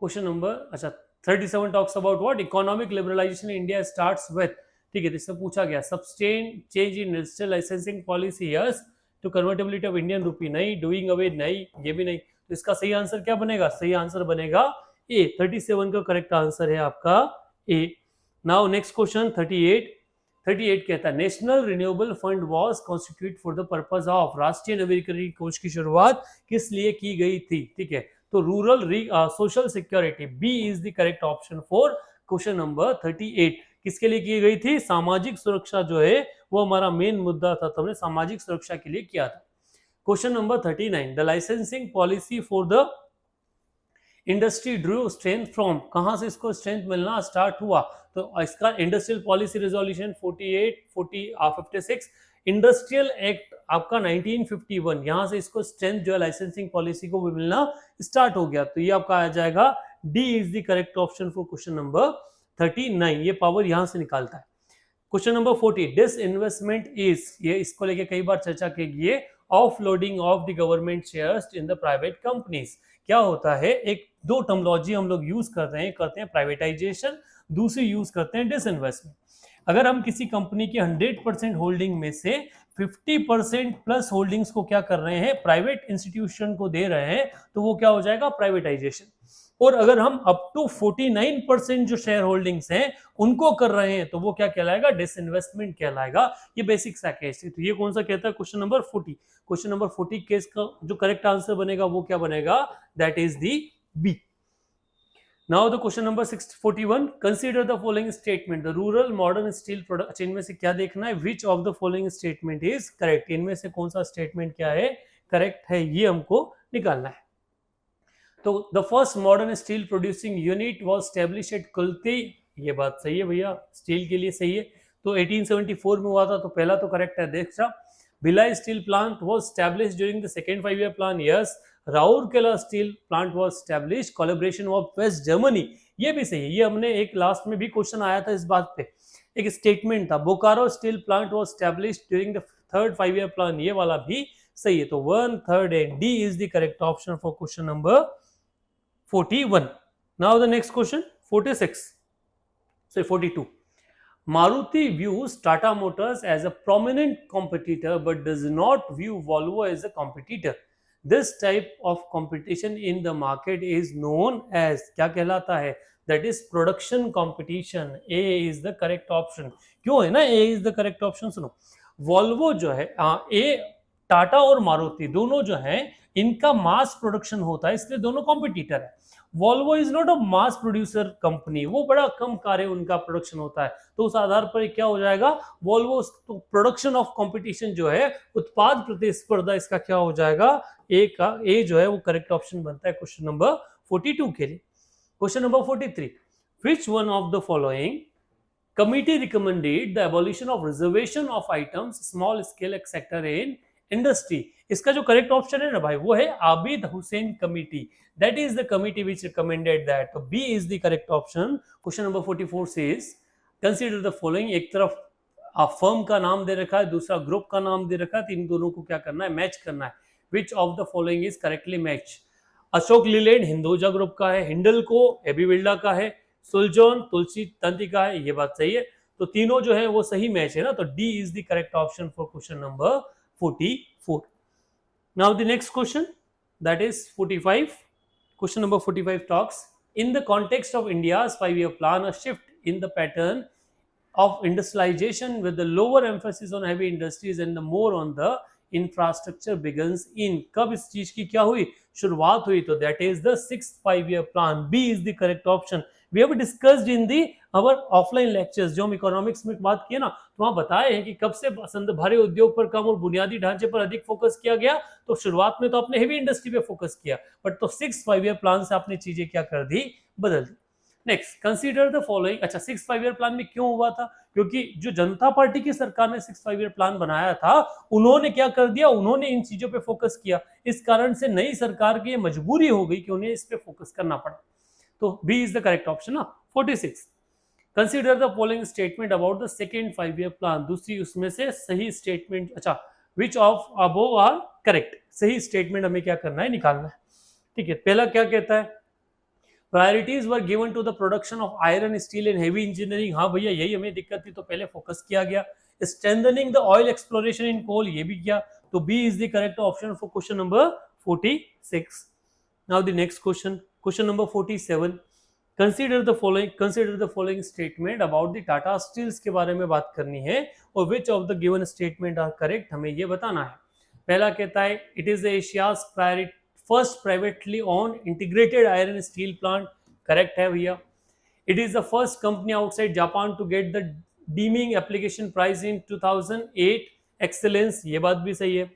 question number अच्छा 37 talks about what, economic liberalisation in India starts with, ठीक है, इससे पूछा गया substantial change in digital licensing policy, yes. To convertibility of Indian rupee, नहीं। डूइंग अवे, नहीं, ये भी नहीं। तो इसका सही आंसर क्या बनेगा, सही आंसर बनेगा ए। 37 का करेक्ट आंसर है आपका ए। Now next question 38। 38 कहता है national renewable fund was constitute for the purpose of, राष्ट्रीय नवीकरण कोष की शुरुआत किस लिए की गई थी, ठीक है। तो rural social security, B is the correct option for question number 38। किसके लिए की गई थी, सामाजिक सुरक्षा जो है वो हमारा मेन मुद्दा था, तो हमने सामाजिक सुरक्षा के लिए किया था। Question number 39, the licensing policy for the industry Drew strength from, कहां से इसको स्ट्रेंथ मिलना स्टार्ट हुआ, तो इसका industrial policy resolution 56 industrial act आपका 1951, यहां से इसको स्ट्रेंथ जो है लाइसेंसिंग पॉलिसी को भी मिलना स्टार्ट हो गया। तो ये आपका आ जाएगा D is the correct option for question number 39, ये पावर यहां से निकालता है। Question number 40, disinvestment is, ये इसको लेके कई बार चर्चा की गई है, offloading of the government shares in the private companies. क्या होता है, एक दो टर्मिनोलॉजी हम लोग यूज करते हैं प्राइवेटाइजेशन, दूसरी यूज करते हैं डिसइन्वेस्टमेंट। अगर हम किसी कंपनी की 100% होल्डिंग में से 50% प्लस होल्डिंग्स को क्या कर रहे हैं, प्राइवेट इंस्टीट्यूशन को दे रहे हैं, तो वो क्या हो जाएगा, प्राइवेटाइजेशन। और अगर हम अप टू 49% जो शेयर होल्डिंग्स हैं उनको कर रहे हैं, तो वो क्या कहलाएगा, डिसइन्वेस्टमेंट कहलाएगा। ये बेसिक सा केस है। तो ये कौन सा कहता है, question number 40। Question number 40 case का जो करेक्ट आंसर बनेगा वो क्या बनेगा, that is the B. Now the question number 41, consider the following statement, the rural modern steel product, अच्छा इनमें से क्या देखना है, which of the following statement is correct, इनमें से कौन सा स्टेटमेंट क्या है, करेक्ट है, ये हमको निकालना है। तो the first modern steel producing unit was established at Kulti, ये बात सही है भैया, स्टील के लिए सही है। तो 1874 में हुआ था, तो पहला तो करेक्ट है। देखा, Bhilai steel plant was established during the second 5-year plan, yes. Rourkela steel plant was established collaboration of West Germany, ये भी सही है। ये हमने एक लास्ट में भी क्वेश्चन आया था इस बात पे, एक स्टेटमेंट था, Bokaro steel plant was established during the third 5-year plan, ये वाला भी सही है। तो 1, 3 and D is the correct option for question number 41. Now the next question 46. So 42. Maruti views Tata Motors as a prominent competitor but does not view Volvo as a competitor. This type of competition in the market is known as, क्या कहलाता है, that is production competition. A is the correct option. क्यों है ना A is the correct option, सुनो। Volvo जो है टाटा और मारुति दोनों जो हैं इनका मास प्रोडक्शन होता है, इसलिए दोनों कॉम्पिटिटर है। Volvo is not a mass producer company, वो बड़ा कम कार है उनका प्रोडक्शन होता है, तो उस आधार पर क्या हो जाएगा, वॉल्वो तो प्रोडक्शन ऑफ कंपटीशन जो है, उत्पाद प्रतिस्पर्धा, इसका क्या हो जाएगा, ए का ए जो है वो करेक्ट ऑप्शन बनता है क्वेश्चन नंबर 42 के लिए। Question number 43, which one of the following committee recommended the abolition of reservation of items small scale sector in industry। इसका जो करेक्ट ऑप्शन है ना भाई वो है Abid Hussain committee, that is the committee which recommended that. तो B is the correct option. Question number 44 says consider the following, एक तरफ फर्म का नाम दे रखा है, दूसरा ग्रुप का नाम दे रखा है, तो इन दोनों को क्या करना है, मैच करना है। Which of the following is correctly match, Ashok Leyland Hinduja group का है, हिंडलको एबी बिल्डा का है, सुलजॉन तुलसी तंत्री का है, ये बात सही है। तो तीनों जो है वो सही मैच है ना, तो D is the correct option for question number 44। Now the next question that is 45। Question number 45 talks in the context of India's 5-year plan, a shift in the pattern of industrialization with the lower emphasis on heavy industries and the more on the infrastructure begins in, कब इस चीज की क्या हुई, शुरुआत हुई, तो that is the 6th 5-year plan. B is the correct option. We have discussed in the our offline lectures, जो हम इकोनॉमिक्स में बात किए ना, तो वहां बताए हैं कि कब से भारी उद्योग पर कम और बुनियादी ढांचे पर अधिक फोकस किया गया। तो शुरुआत में तो आपने हेवी इंडस्ट्री पे फोकस किया, बट तो 6th 5-year प्लान से आपने चीजें क्या कर दी, बदल दी। नेक्स्ट कंसीडर द फॉलोइंग, अच्छा 6th 5-year प्लान में क्यों हुआ था, क्योंकि जो जनता पार्टी की सरकार ने 6 5 ईयर प्लान बनाया था, उन्होंने क्या कर दिया, उन्होंने इन चीजों पे फोकस किया। इस कारण से नई सरकार की ये मजबूरी हो गई कि उन्हें इस पे फोकस करना पड़ा। तो B is the correct option ना। 46, consider the following statement about the second 5 year plan. दूसरी उसमें से सही स्टेटमेंट, अच्छा, which of above are correct, सही स्टेटमेंट हमें क्या करना है, निकालना है। ठीक है, पहला क्या कहता है, priorities were given to the production of iron, steel and heavy engineering. हाँ भैया, यही हमें दिक्कत थी तो पहले फोकस किया गया। Strengthening the oil exploration in coal, ये भी किया। तो B is the correct option for question number 46। Now the next question, question number 47, consider the following statement about the Tata steels के बारे में बात करनी है, और which of the given statement are correct, हमें ये बताना है। पहला कहता है it is Asia's first privately owned integrated iron steel plant, correct है भैया। It is the first company outside Japan to get the Deming application prize in 2008, excellence, ये बात भी सही है।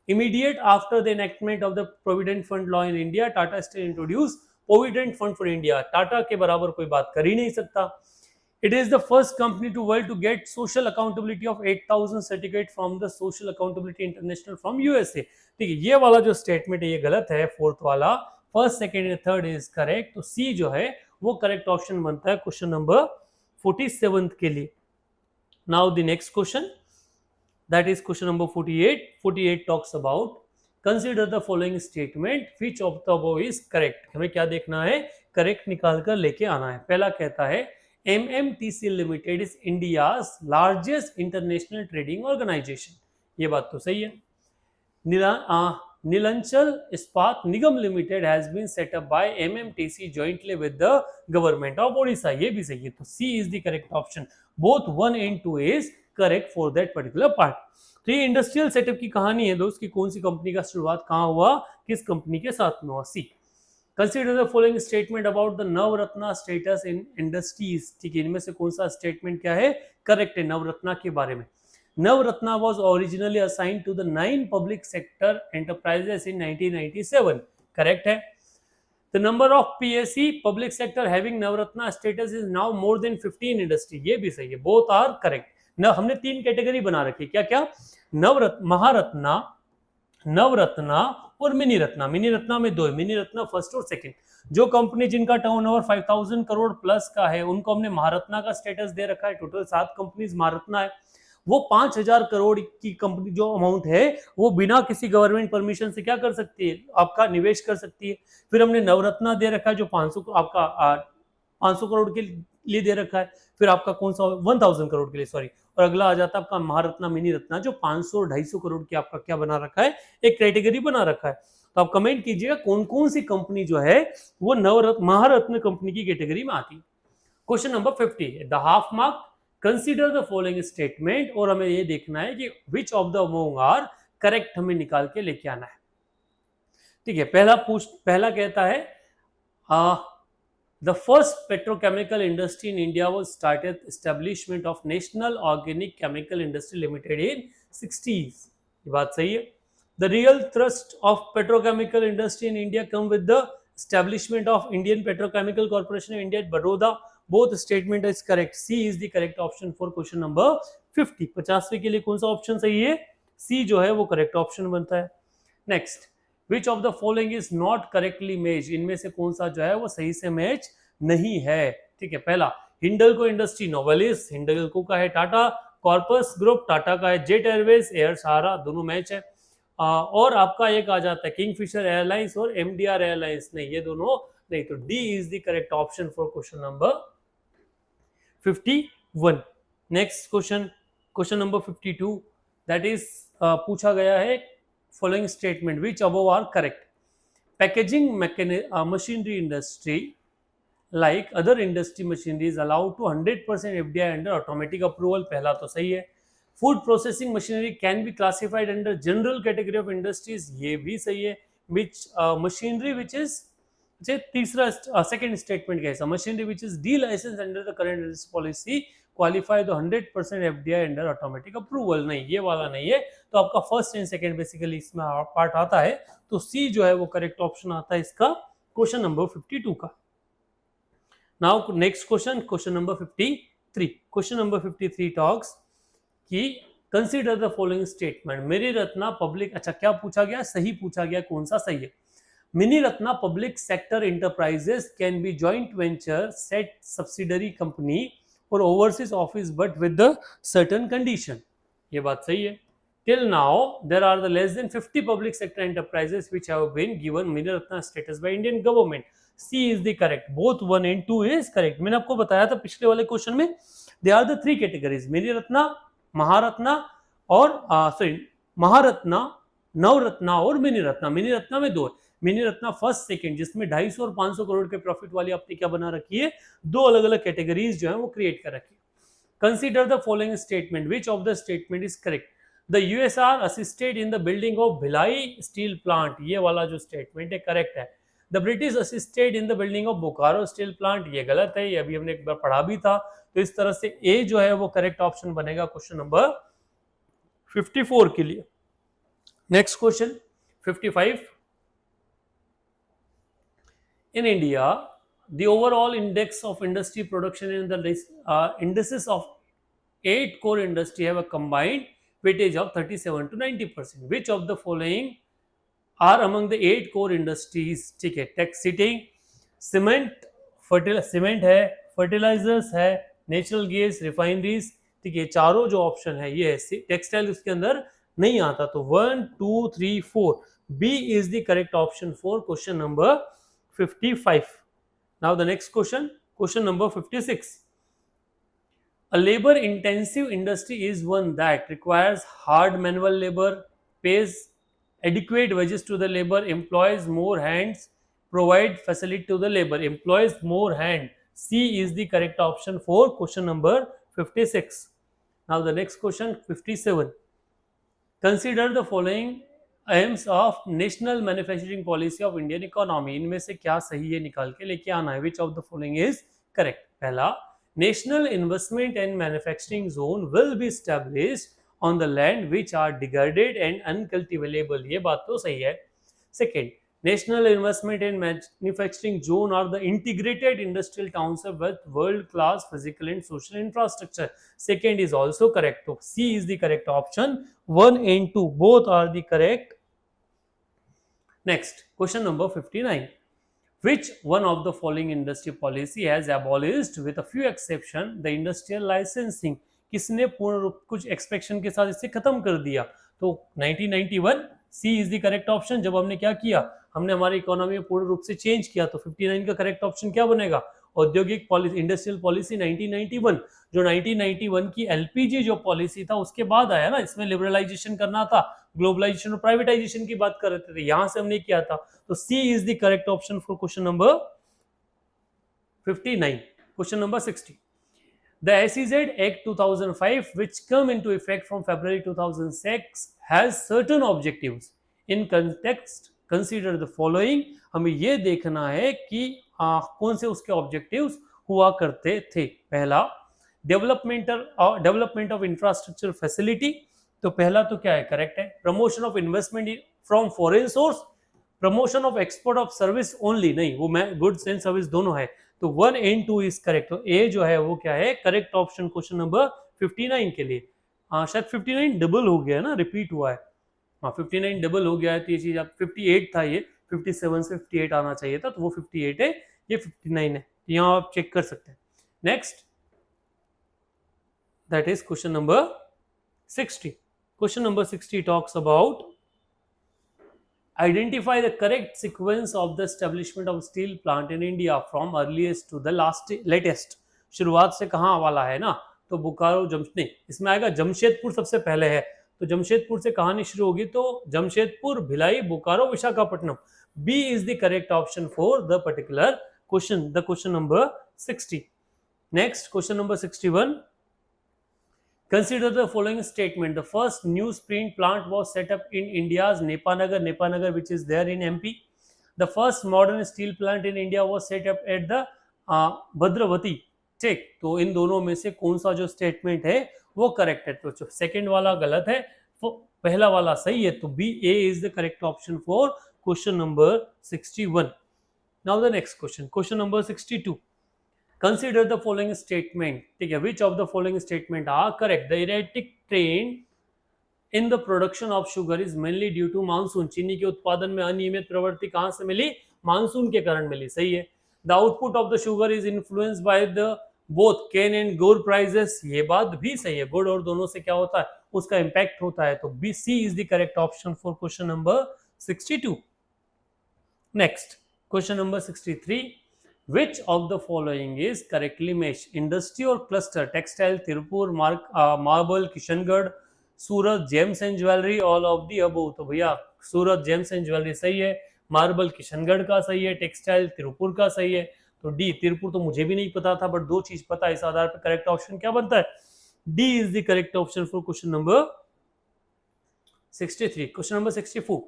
Immediate after the enactment of the provident fund law in India, Tata steel introduce provident fund for India, Tata के बराबर कोई बात कर ही नहीं सकता। It is the first company to world to get social accountability of 8,000 certificate from the Social Accountability International from USA। ठीक है, ये वाला जो स्टेटमेंट है ये गलत है, फोर्थ वाला। First, second and third is correct, तो सी जो है वो करेक्ट ऑप्शन बनता है क्वेश्चन नंबर 47 के लिए। Now the next question, that is question number 48। 48 talks about consider the following statement, which of the above is correct. हमें क्या देखना है, करेक्ट निकाल कर लेके आना है। पहला कहता है MMTC Limited is India's largest international trading organization, ये बात तो सही है। Neelanchal Ispat Nigam limited has been set up by MMTC jointly with the government of Odisha, ये भी सही है। तो C is the correct option, both 1 and 2 is correct for that particular part। तो ये इंडस्ट्रियल सेटअप की कहानी है दोस्त, की कौन सी कंपनी का शुरुआत कहाँ हुआ, किस कंपनी के साथ में हुआ। C, consider the following statement about the Navratna status in industries. ठीक है, इनमें से कौन सा स्टेटमेंट क्या है, करेक्ट है नवरत्ना के बारे में। Navratna was originally assigned to the 9 public sector enterprises in 1997, correct है। The number of PSE public sector having Navratna status is now more than 15 industry, ये भी सही है, both are correct। न हमने 3 कैटेगरी बना रखी, क्या क्या, महारत्ना, नवरत्ना और मिनी रत्ना। मिनी रत्ना में 2 है, मिनी रत्ना फर्स्ट और सेकंड। जो कंपनी जिनका टर्नओवर 5000 करोड़ प्लस का है उनको हमने महारत्ना का स्टेटस दे रखा है। टोटल 7 कंपनीज महारत्ना है। वो 5000 करोड़ की कंपनी जो अमाउंट है वो बिना किसी गवर्नमेंट परमिशन से क्या कर सकती है, आपका निवेश कर सकती है। फिर हमने नवरत्ना दे रखा है जो 500 करोड़ के लिए दे रखा है। फिर आपका कौन सा 1000 करोड़ के लिए, सॉरी। और अगला आ जाता है आपका महारत्ना मिनी रत्ना जो 500 और 250 करोड़ की आपका क्या बना रखा है, एक कैटेगरी बना रखा है। तो आप कमेंट कीजिएगा कौन कौन सी कंपनी जो है वो महारत्न कंपनी की कैटेगरी में आती है। Question number 50, the half mark, consider the following statement, और हमें ये देखना है कि which of the among are correct, हमें निकाल के लेके आना है। ठीक है, पहला कहता है the first petrochemical industry in India was started establishment of National Organic Chemical Industry Limited in 60s, ये बात सही है। The real thrust of petrochemical industry in India come with the establishment of Indian Petrochemical Corporation of India at Baroda, both statement is correct। C is the correct option for question number 50। 50वें के लिए कौन सा ऑप्शन सही है, C जो है वो करेक्ट ऑप्शन बनता है। Next, which of the following is not correctly match, इनमें से कौन सा जो है वो सही से मैच नहीं है। ठीक है, पहला हिंडल्को इंडस्ट्री नोवेलिस, हिंडल्को का है टाटा कॉर्पस ग्रुप, टाटा का है जेट एयरवेज, एयर सहारा, दोनों मैच है। और आपका एक आ जाता है किंगफिशर एयरलाइंस और एमडीआर एयरलाइंस, नहीं ये दोनों नहीं। तो D is the correct option for question number 51। Next question, question number 52, that is पूछा गया है following statement which above are correct। packaging machinery industry like other industry machinery is allowed to 100% FDI under automatic approval, पहला तो सही है। food processing machinery can be classified under general category of industries, ये भी सही है। which machinery which is तीसरा सेकंड स्टेटमेंट कैसा, machinery which is the licence under the current policy qualify the 100% FDI under automatic approval, नहीं ये वाला नहीं है। तो आपका फर्स्ट एंड सेकंड बेसिकली इसमें पार्ट आता है। तो सी जो है वो करेक्ट ऑप्शन आता है इसका क्वेश्चन नंबर 52 का। Now next question, question number 53, 53. Question number 53 talks कि consider the following statement. Mini Ratna public, अच्छा क्या पूछा गया, सही पूछा गया, कौन सा सही है. Mini Ratna public sector enterprises can be joint venture set subsidiary company और overseas office but with the certain condition. ये बात सही है. Till now, there are the less than 50 public sector enterprises which have been given Mini Ratna status by Indian government. C is the correct. Both 1 and 2 is correct. मैंने आपको बताया था पिछले वाले क्वेश्चन में. They are the three categories: Mini Ratna, Maharatna और महारत्ना, नवरत्ना और मिनी रत्ना. मिनी रत्ना में दो है. मिनी रत्ना फर्स्ट सेकंड, जिसमें 250 और 500 करोड़ के प्रॉफिट वाली आपने क्या बना रखी है, दो अलग अलग कैटेगरीज जो है वो क्रिएट कर रखी है. Consider the following statement. Which of the statement is correct. The USR assisted in the building of Bhilai steel plant. ये वाला जो स्टेटमेंट है करेक्ट है. The British assisted in the building of Bokaro steel plant. ये गलत है, ये अभी हमने एक बार पढ़ा भी था. तो इस तरह से ए जो है वो करेक्ट ऑप्शन बनेगा क्वेश्चन नंबर 54 के लिए. Next question 55. In India, the overall index of industry production in the indices of 8 core industry have a combined weightage of 37 to 90%. Which of the following are among the 8 core industries? ठीक है, टेक्स सीटिंग, सीमेंट है, फर्टिलाइजर्स है, नेचुरल गैस, रिफाइनरीज. ठीक है, चारों जो ऑप्शन है ये है. टेक्सटाइल उसके अंदर नहीं आता. तो 1 2 3 4 B is the correct option for question number 55. Now the next question number 56. A labor intensive industry is one that requires hard manual labor, pays adequate wages to the labor, employs more hands, provide facility to the labor, employs more hand. C is the correct option for question number 56. Now the next question 57. Consider the following AIIMS of national manufacturing policy of Indian economy. इनमें से क्या सही है निकाल के लेके आना है. Which of the following is correct. पहला, national investment and manufacturing zone will be established on the land which are degraded and uncultivable. ये बात तो सही है. Second, national investment and manufacturing zone are the integrated industrial township with world class physical and social infrastructure. Second is also correct. तो C is the correct option. 1 and 2 both are the correct. Next, question number 59. Which one of the following industry policy has abolished with a few exception the industrial licensing? किसने पूर्ण रूप कुछ एक्सपेक्शन के साथ इसे खत्म कर दिया. तो 1991 सी इज द करेक्ट ऑप्शन. जब हमने क्या किया, हमने हमारी इकोनॉमी में पूर्ण रूप से चेंज किया. तो 59 का करेक्ट ऑप्शन क्या बनेगा. औद्योगिक पॉलिसी, इंडस्ट्रियल पॉलिसी 1991. जो 1991 की एलपीजी जो पॉलिसी था उसके बाद आया ना. इसमें लिबरलाइजेशन करना था, ग्लोबलाइजेशन और प्राइवेटाइजेशन की बात कर रहे थे. यहां से हमने किया था. तो C is the correct option for question number 59. Question number 60. The SEZ Act 2005, which come into effect from February 2006, has certain objectives. In context, consider the following. हमें ये देखना है कि कौन से उसके ऑब्जेक्टिव्स हुआ करते थे. पहला, डेवलपमेंट ऑफ इंफ्रास्ट्रक्चर फैसिलिटी. तो पहला तो क्या है, करेक्ट है. Promotion of investment from foreign source. Promotion of export of service only नहीं, वो मैं गुड्स एंड सर्विस दोनों है. तो 1 and 2 इज करेक्ट. तो ए जो है वो क्या है, करेक्ट ऑप्शन क्वेश्चन नंबर 59 के लिए. शायद 59 डबल हो गया है ना, रिपीट हुआ है. 59 डबल हो गया है. तो ये चीज 58 था, ये 57 से 58 आना चाहिए था. तो वो 58 है, ये 59 है. यहाँ आप चेक कर सकते हैं. Next, that is question number 60. Question number 60 talks about identify the correct sequence of the establishment of steel plant in India from earliest to the latest. शुरुआत से कहाँ वाला है ना. तो बोकारो नहीं, इसमें आएगा जमशेदपुर सबसे पहले है. तो जमशेदपुर से कहानी शुरू होगी. तो Jamshedpur, Bhilai, Bokaro, Visakhapatnam. B is the correct option for the particular question, the question number 60. Next, question number 61. Consider the following statement. The first newsprint plant was set up in India's Nepanagar, which is there in MP. The first modern steel plant in India was set up at the Bhadravati. ठीक, तो इन दोनों में से कौन सा जो स्टेटमेंट है वो करेक्ट है. तो सेकंड वाला गलत है, पहला वाला सही है. तो B, A is the correct option for question number 61. Now the next question, question number 62. Consider the following statement, ठीक है, which of the following statement are correct? The erratic trend in the production of sugar is mainly due to monsoon. चीनी के उत्पादन में अनियमित प्रवृत्ति कहां से मिली? मानसून के कारण मिली, सही है। The output of the sugar is influenced by the both cane and gur prices, ये बात भी सही है, गुड़ और दोनों से क्या होता है, उसका इंपैक्ट होता है। तो B C is the correct option for question number 62। Next question number 63, which of the following is correctly matched? Industry और cluster, textile Tiruppur, marble Kishangarh, Surat gems and jewellery, all of the above. तो भैया सूरत जेम्स एंड ज्वेलरी सही है, मार्बल किशनगढ़ का सही है, टेक्सटाइल तिरुपुर का सही है। तो डी तिरुपुर तो मुझे भी नहीं पता था, बट दो चीज पता है, इस आधार पर करेक्ट ऑप्शन क्या बनता है? D is the correct option for question number 63। Question number 64,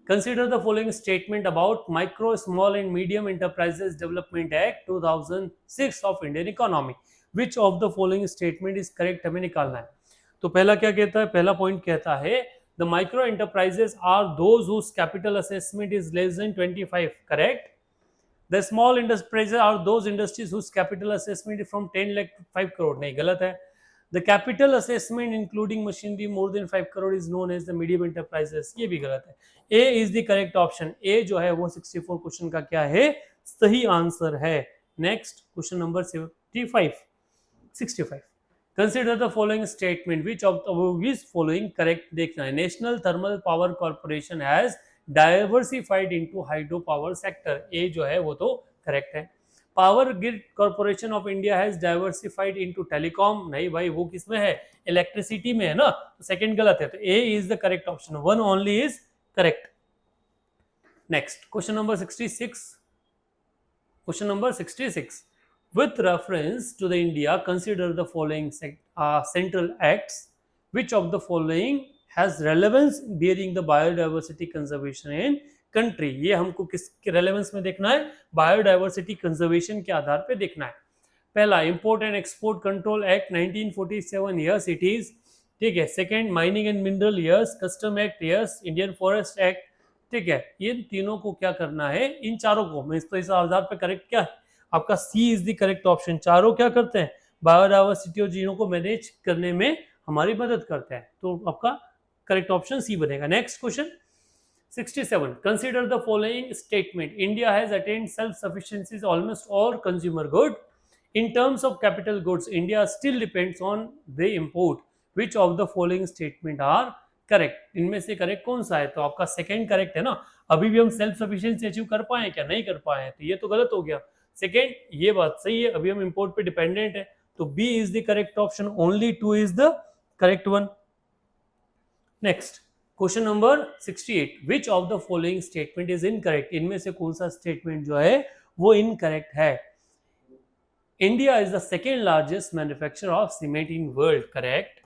consider the following statement about micro small and medium enterprises development act 2006 of Indian economy, which of the following statement is correct? हमें निकालना है। तो पहला क्या कहता है? पहला पॉइंट कहता है the micro enterprises are those whose capital assessment is less than 25, correct? The small enterprises are those industries whose capital assessment is from 10 lakh to 5 crore, नहीं, गलत है। The capital assessment including machinery more than 5 crore is known as the medium enterprises, ये भी गलत है। A is the correct option, A जो है वो 64 क्वेश्चन का क्या है? सही आंसर है। Next question number 65, consider the following statement, which of the following correct? देखना है। National thermal power corporation has diversified into hydro power sector, A जो है वो तो करेक्ट है। Power grid corporation of India has diversified into telecom, नहीं भाई, वो किसमें है? इलेक्ट्रिसिटी में है ना, तो सेकंड गलत है। तो A is the correct option, one only is correct. Next question number 66, question number 66, with reference to the India, consider the following central acts, which of the following has relevance bearing the biodiversity conservation in country? ये हमको किस रेलेवेंस में देखना है? बायोडाइवर्सिटी कंजर्वेशन के आधार पे देखना है। पहला import and export control act 1947, yes it is, ठीक है। Second mining and mineral, yes. Custom act, yes. Indian forest act, ठीक है। इन तीनों को क्या करना है? इन चारों को, मैं इस आधार पे करेक्ट क्या है आपका? सी इज द करेक्ट ऑप्शन। चारों क्या करते हैं? बायोडाइवर्सिटी और जीनों को मैनेज करने में हमारी मदद करते हैं, तो आपका करेक्ट ऑप्शन सी बनेगा। Next question 67, consider the following statement, India has attend self sufficiency almost all consumer good, in terms of capital goods India still depends on the import, which of the following statement are correct? इनमें से करेक्ट कौन सा है? तो आपका सेकंड करेक्ट है ना। अभी भी हम सेल्फ सफिशिएंसी अचीव कर पाए क्या? नहीं कर पाए हैं, तो ये तो गलत हो गया। सेकेंड, ये बात सही है, अभी हम इंपोर्ट पे डिपेंडेंट है, तो B is the correct option, only 2 is the correct one. Next question number 68, which of the following statement is incorrect? इनमें से कौन सा स्टेटमेंट जो है वो इनकरेक्ट है? India is the second largest manufacturer of cement in world, correct.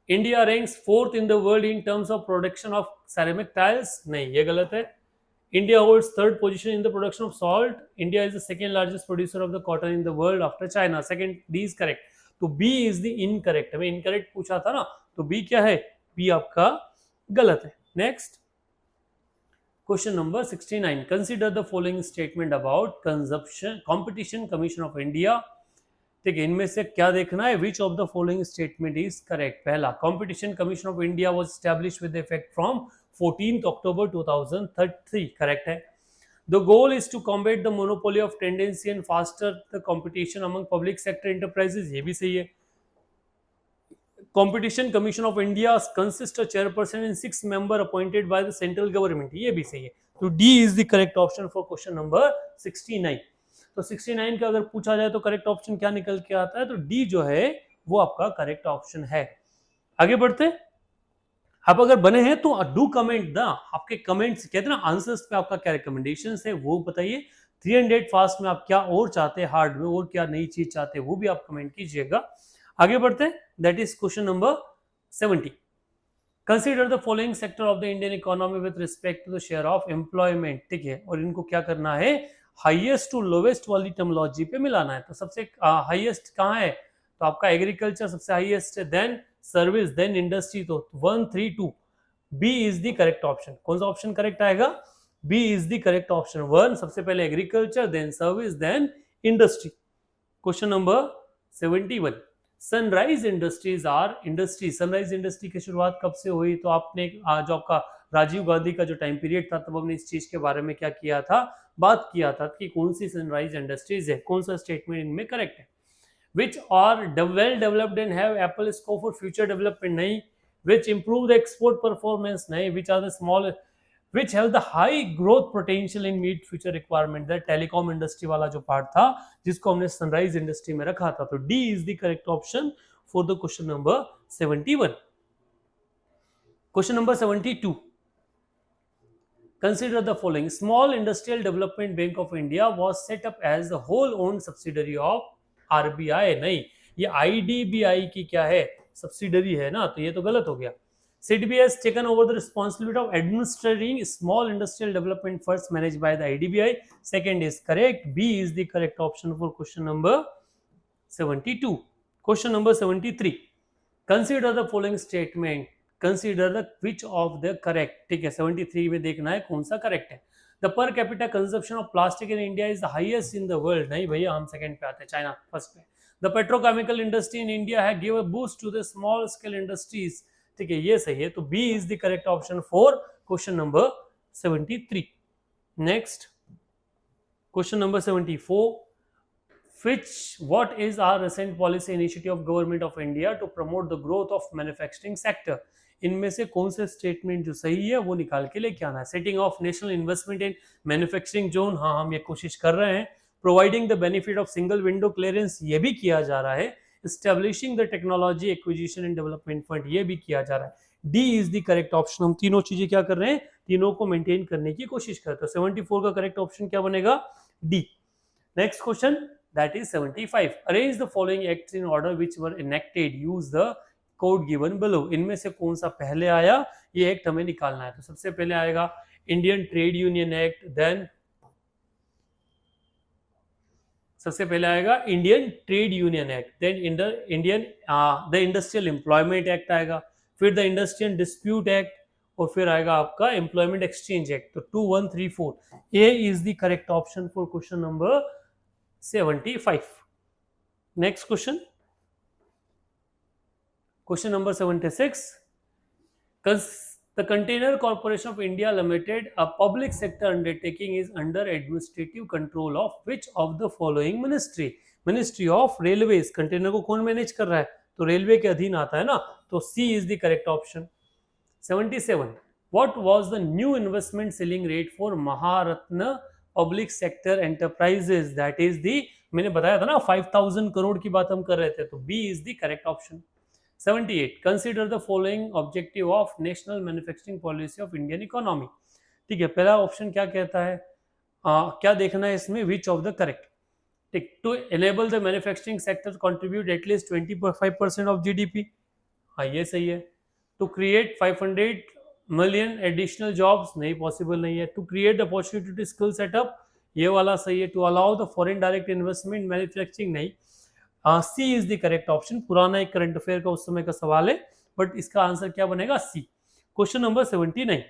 India ranks 4th in the world in terms of production of ceramic tiles, नहीं, ये गलत है। India holds 3rd position in the production of salt. India is the second largest producer of the cotton in the world after China. Second, D is correct. तो B is the incorrect. हमें incorrect पूछा था ना, तो B क्या है? B आपका गलत है। Next, question number 69. Consider the following statement about Competition Commission of India. ठीक है, इनमें से क्या देखना है? Which of the following statement is correct? पहला, Competition Commission of India was established with effect from 14th October 2003, correct है। The goal is to combat the monopoly of tendency and foster the competition among public sector enterprises, ये भी सही है। Competition Commission of India consists of chairperson and 6 members appointed by the central government, ये भी सही है। तो D is the correct option for question number 69। तो 69 का अगर पूछा जाए तो करेक्ट ऑप्शन क्या निकल के आता है? तो डी जो है वो आपका करेक्ट ऑप्शन है। आगे बढ़ते, आप अगर बने हैं तो डू कमेंट ना, आपके कमेंट्स कहते हैं ना आंसर्स पे आपका क्या रिकमेंडेशंस है वो बताइए। 300 फास्ट में आप क्या और चाहते हैं, हार्ड में और क्या नई चीज चाहते हैं वो भी आप कमेंट कीजिएगा। आगे बढ़ते हैं, that is question number 70। Consider the following sector of the Indian economy with respect to the share of employment, ठीक है। और इनको क्या करना है? हाईएस्ट टू लोवेस्ट वाली टर्मिनोलॉजी पे मिलाना है। तो सबसे हाईएस्ट कहाँ है? तो आपका एग्रीकल्चर सबसे हाईएस्ट है, देन सर्विस, देन इंडस्ट्री। तो 1, 3, 2, B is the correct option. कौन सा ऑप्शन करेक्ट आएगा? B is the correct option. 1 सबसे पहले agriculture, then service, then industry. Question number 71, sunrise industries are industry, sunrise industry की शुरुआत कब से हुई? तो आपने जो आपका राजीव गांधी का जो टाइम पीरियड था तब हमने इस चीज के बारे में क्या किया था, बात किया था कि कौन सी सनराइज इंडस्ट्रीज है, कौन सा स्टेटमेंट इनमें करेक्ट है। which are well developed and have ample scope for future development, nahi. Which improve the export performance, nahi. Which are the small, which have the high growth potential in meet future requirement, the telecom industry वाला जो part था जिसको हमने sunrise industry में रखा था, तो D is the correct option for the question number 71. Question number 72, consider the following. Small Industrial Development Bank of India was set up as the whole owned subsidiary of RBI, नहीं, ये IDBI की क्या है, सब्सिडरी है ना, तो ये तो गलत हो गया. SIDBI has taken over the responsibility of administering small industrial development funds managed by the IDBI. Second is correct. B is the correct option for question number 72. Question number 73. Consider the following statement. Consider the which of the correct. ठीक है, 73 में देखना है कौन सा करेक्ट है. The per capita consumption of plastic in India is the highest in the world. नहीं भैया, हम सेकंड पे आते हैं, चाइना फर्स्ट पे. The petrochemical industry in India has given a boost to the small scale industries. ठीक है, ये सही है, तो B is the correct option for question number 73. Next, question number 74. What is our recent policy initiative of government of India to promote the growth of manufacturing sector? इनमें से कौन से स्टेटमेंट जो सही है वो निकाल के लेके आना है. Setting of national investment in manufacturing zone, हाँ हम ये कोशिश कर रहे हैं. Providing the benefit of single window clearance, ये भी किया जा रहा है. Establishing the technology acquisition and development fund, ये भी किया जा रहा है. D is the correct option. हम तीनों चीजें क्या कर रहे हैं, तीनों को मेंटेन करने की कोशिश करते हैं. 74 का करेक्ट ऑप्शन क्या बनेगा, D. Next question, that is 75. Arrange the following acts in order which were enacted. Use the code given below. इनमें से कौन सा पहले आया, ये एक्ट हमें निकालना है. तो सबसे पहले आएगा Indian trade union act, then सबसे पहले आएगा Indian trade union act, then Indian the industrial employment act आएगा, फिर द इंडस्ट्रियल डिस्प्यूट एक्ट, और फिर आएगा आपका एम्प्लॉयमेंट एक्सचेंज एक्ट. तो 2134 A is the correct option for question number 75. Next question. Question number 76. The Container Corporation of India Limited, a public sector undertaking, is under administrative control of which of the following ministry? Ministry of Railways. Container को कौन मैनेज कर रहा है, तो रेलवे के अधीन आता है ना, तो C is the correct option. 77. What was the new investment ceiling rate for Maharatna public sector enterprises, that is दी, मैंने बताया था ना 5000 करोड़ की बात हम कर रहे थे, तो B is the correct option. 78. Consider the following objective of national manufacturing policy of Indian economy. ठीक है, पहला ऑप्शन क्या कहता है, क्या देखना है इसमें, विच ऑफ द करेक्ट. ठीक, to enable the manufacturing sector contribute at least 25% of GDP, हाँ ये सही है. To create 500 million additional jobs, नहीं पॉसिबल नहीं है. To create opportunity to skill set up, ये वाला सही है. To allow the foreign direct investment manufacturing, नहीं. C is the correct option. पुराना एक करंट अफेयर का उस समय का सवाल है, बट इसका आंसर क्या बनेगा, C. Question number 79.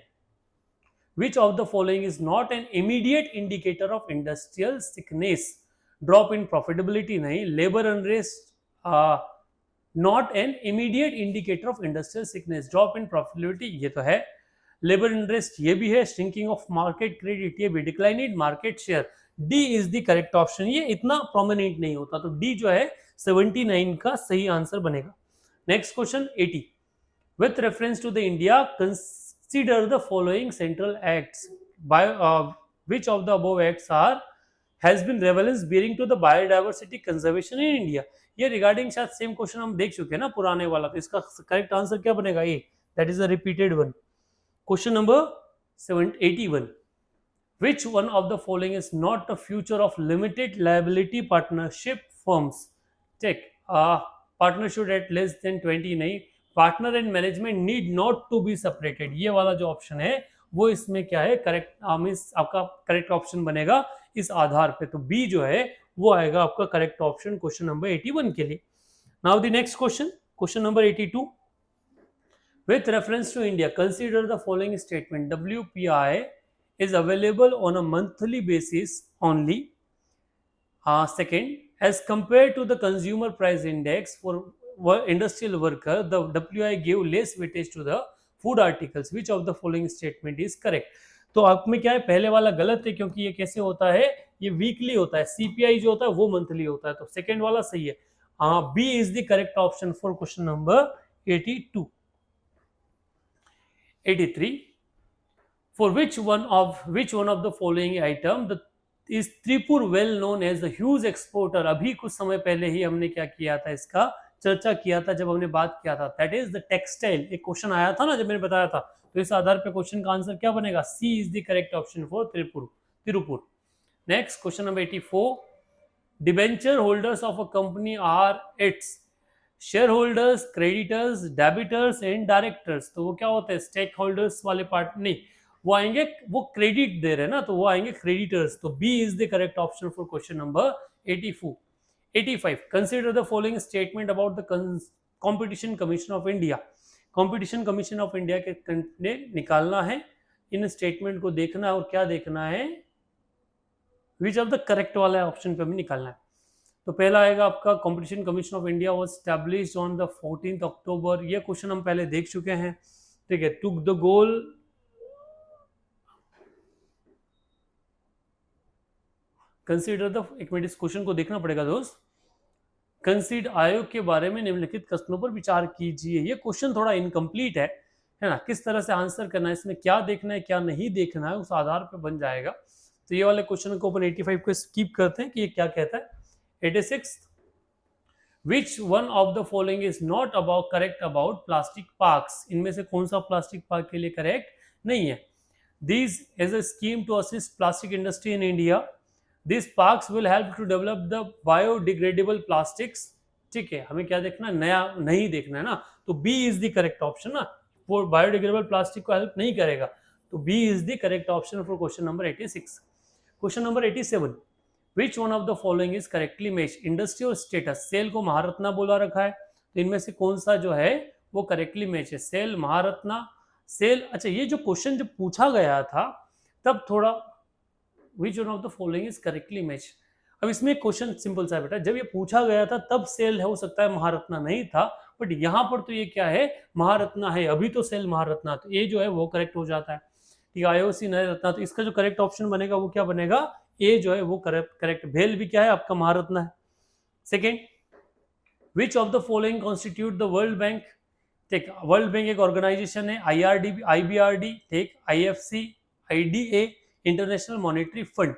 Which of the following is not an immediate indicator of industrial sickness. Drop in profitability, नहीं. Labour unrest, not an immediate indicator of industrial sickness. Drop in profitability, ये तो है. लेबर इंटरेस्ट, ये भी है. श्रिंकिंग ऑफ मार्केट क्रेडिट, ये भी. Decline in market share, D is the correct option. ये इतना प्रोमिनेंट नहीं होता, तो डी जो है 79 का सही आंसर बनेगा. Next question 80. With reference to the India, consider the following central acts. By which of the above acts are has been relevance bearing to the biodiversity conservation in India. ये रिगार्डिंग शायद सेम क्वेश्चन हम देख चुके हैं ना पुराने वाला, तो इसका करेक्ट आंसर क्या बनेगा, A. That is a repeated one. Question number 81. Which one of the following is not the future of limited liability partnership firms? Check. Partnership at less than 20, नहीं. Partner and management need not to be separated. ये वाला जो ऑप्शन है वो इसमें क्या है, करेक्ट आपका करेक्ट ऑप्शन बनेगा इस आधार पे. तो बी जो है वो आएगा आपका करेक्ट ऑप्शन क्वेश्चन नंबर 81 के लिए. Now the next question, question number 82. With reference to India, consider the following statement. WPI is available on a monthly basis only. Second, As compared to the consumer price index for industrial worker, the WI gave less weightage to the food articles. Which of the following statement is correct? तो आप में क्या है, पहले वाला गलत है क्योंकि ये कैसे होता है, ये वीकली होता है, सीपीआई जो होता है वो मंथली होता है, तो सेकंड वाला सही है. B is the correct option for question number 82. 83. For which one of the following item the is Tripur well known as the huge exporter? अभी कुछ समय पहले ही हमने क्या किया था, इसका चर्चा किया था जब हमने बात किया था. That is the textile. एक क्वेश्चन आया था ना जब मैंने बताया था, तो इस आधार पे क्वेश्चन का आंसर क्या बनेगा, C is the correct option for Tiruppur. Next question number 84. Debenture holders of a company are its share holders, creditors, debtors and directors. तो वो क्या होता है, स्टेक होल्डर्स वाले पार्ट नहीं, वो आएंगे, वो क्रेडिट दे रहे हैं ना, तो वो आएंगे क्रेडिटर्स. तो B is the correct option for question number 84. 85. Consider the following statement about the competition commission of India. Competition commission of India के ने निकालना है, इन स्टेटमेंट को देखना है और क्या देखना है, विच ऑफ द करेक्ट वाला ऑप्शन पे हमें निकालना है. तो पहला आएगा आपका competition commission of India was established on the 14th अक्टूबर. ये क्वेश्चन हम पहले देख चुके हैं, ठीक है. Took the goal, consider the, एक मिनट इस क्वेश्चन को देखना पड़ेगा दोस्त. कंसीड आयोग के बारे में निम्नलिखित कथनों पर विचार कीजिए. ये क्वेश्चन थोड़ा इनकम्प्लीट है ना, किस तरह से आंसर करना है, इसमें क्या देखना है क्या नहीं देखना है, उस आधार पर बन जाएगा. तो ये वाले क्वेश्चन को अपन 85 को स्किप करते हैं कि ये क्या कहता है. 86. Which one of the following is not about correct about plastic parks? इनमें से कौन सा प्लास्टिक पार्क के लिए करेक्ट नहीं है. These is a scheme to assist plastic industry in India. These parks will help to develop the biodegradable plastics. ठीक है, हमें क्या देखना है, नया नहीं देखना है ना, तो B is the correct option ना, वो biodegradable प्लास्टिक को हेल्प नहीं करेगा, तो B is the correct option for question number 86. Question number 87. Which one of the following is correctly matched? Industry और स्टेटस, सेल को महारत्ना बोला रखा है, तो इनमें से कौन सा जो है वो करेक्टली मैच है, सेल, महारत्ना, सेल. अच्छा, ये जो क्वेश्चन जब पूछा गया था तब थोड़ा which one of the following is correctly matched. अब इसमें क्वेश्चन सिंपल सा है बेटा, जब ये पूछा गया था तब सेल हो सकता है महारत्ना नहीं था, बट यहाँ पर तो ये क्या है, महारत्ना है, अभी तो सेल महारत्ना, तो ये जो है वो करेक्ट हो जाता है. ठीक है, आईओसी नए रत्ना, तो इसका जो करेक्ट ऑप्शन बनेगा वो क्या बनेगा, ए जो है वो करेक्ट. भेल भी क्या है आपका, महारत्ना है. Second, which of the following constitute the world bank. ठीक, वर्ल्ड बैंक एक ऑर्गेनाइजेशन है, आईआरडी, आईबीआरडी, ठीक, IFC, IDA, international monetary fund.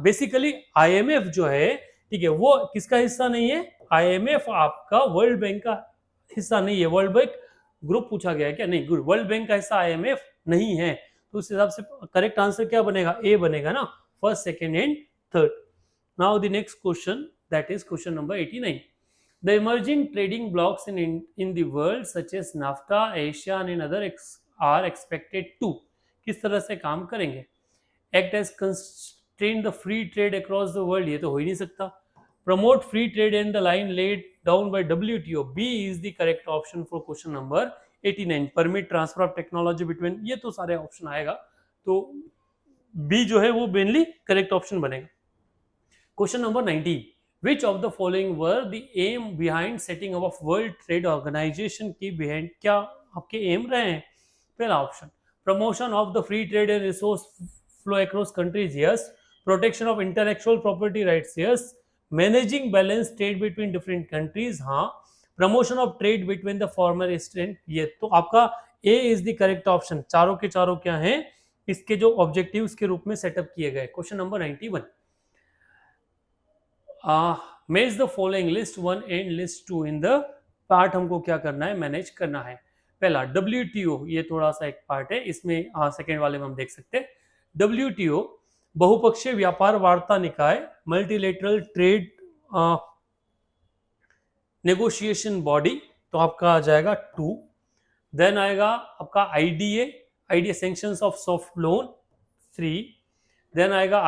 Basically IMF जो है, ठीक है, वो किसका हिस्सा नहीं है, आईएमएफ आपका वर्ल्ड बैंक का हिस्सा नहीं है. वर्ल्ड बैंक ग्रुप पूछा गया है क्या, नहीं, वर्ल्ड बैंक का हिस्सा आईएमएफ नहीं है, तो उस हिसाब से करेक्ट आंसर क्या बनेगा, ए बनेगा ना, first, second and third. Now the next question, that is question number 89. The emerging trading blocks in the world such as NAFTA, ASEAN and other are expected to किस तरह से काम करेंगे, act as constrain the free trade across the world, ये तो हो ही नहीं सकता. Promote free trade in the line laid down by WTO. B is the correct option for question number 89. Permit transfer of technology between, ये तो सारे ऑप्शन आएगा, तो B जो है वो मेनली करेक्ट ऑप्शन बनेगा. Question number 90. Which of the following were the aim behind setting up of World Trade Organization की behind क्या आपके एम रहे हैं. पहला option, promotion of the free trade and resource flow across countries, yes. Protection of intellectual property rights, yes. Managing balanced trade between different countries, हाँ. Promotion of trade between the former east and, ये तो आपका A is the correct option. चारों के चारों क्या हैं, इसके जो ऑब्जेक्टिव्स के रूप में सेटअप किए गए. Question number 91. Match the following list 1 and list 2 in the part, हमको क्या करना है, मैनेज करना है. पहला WTO, ये थोड़ा सा एक पार्ट है, इसमें सेकेंड वाले में हम देख सकते हैं. WTO बहुपक्षीय व्यापार वार्ता निकाय, मल्टीलेटरल ट्रेड नेगोशिएशन बॉडी, तो आपका आ जाएगा 2. देन आएगा आपका IDA sanctions of soft loan 3. Then आएगा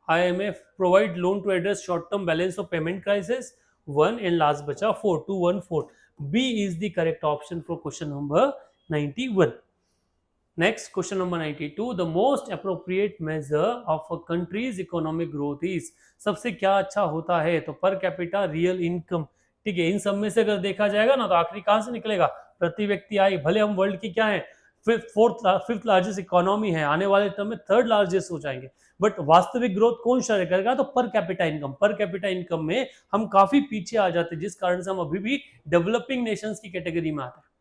IMF provide loan to address short term balance of payment crisis 1, and last बचा 4, 214. B is the correct option for question number 91. Next, question number 92. The most appropriate measure of a country's economic growth is, सबसे क्या अच्छा होता है? तो पर कैपिटा रियल इनकम। ठीक है, इन सब में से अगर देखा जाएगा ना तो आखिरी कहां से निकलेगा? प्रति व्यक्ति आय। भले हम वर्ल्ड की क्या है, फिफ्थ लार्जेस्ट इकोनॉमी है, आने वाले टर्म में थर्ड लार्जेस्ट हो जाएंगे, बट वास्तविक ग्रोथ कौन शेयर करेगा? तो per capita income. Per capita income में हम काफी पीछे आ जाते हैं, जिस कारण से हम अभी भी डेवलपिंग नेशंस की कैटेगरी में आते हैं।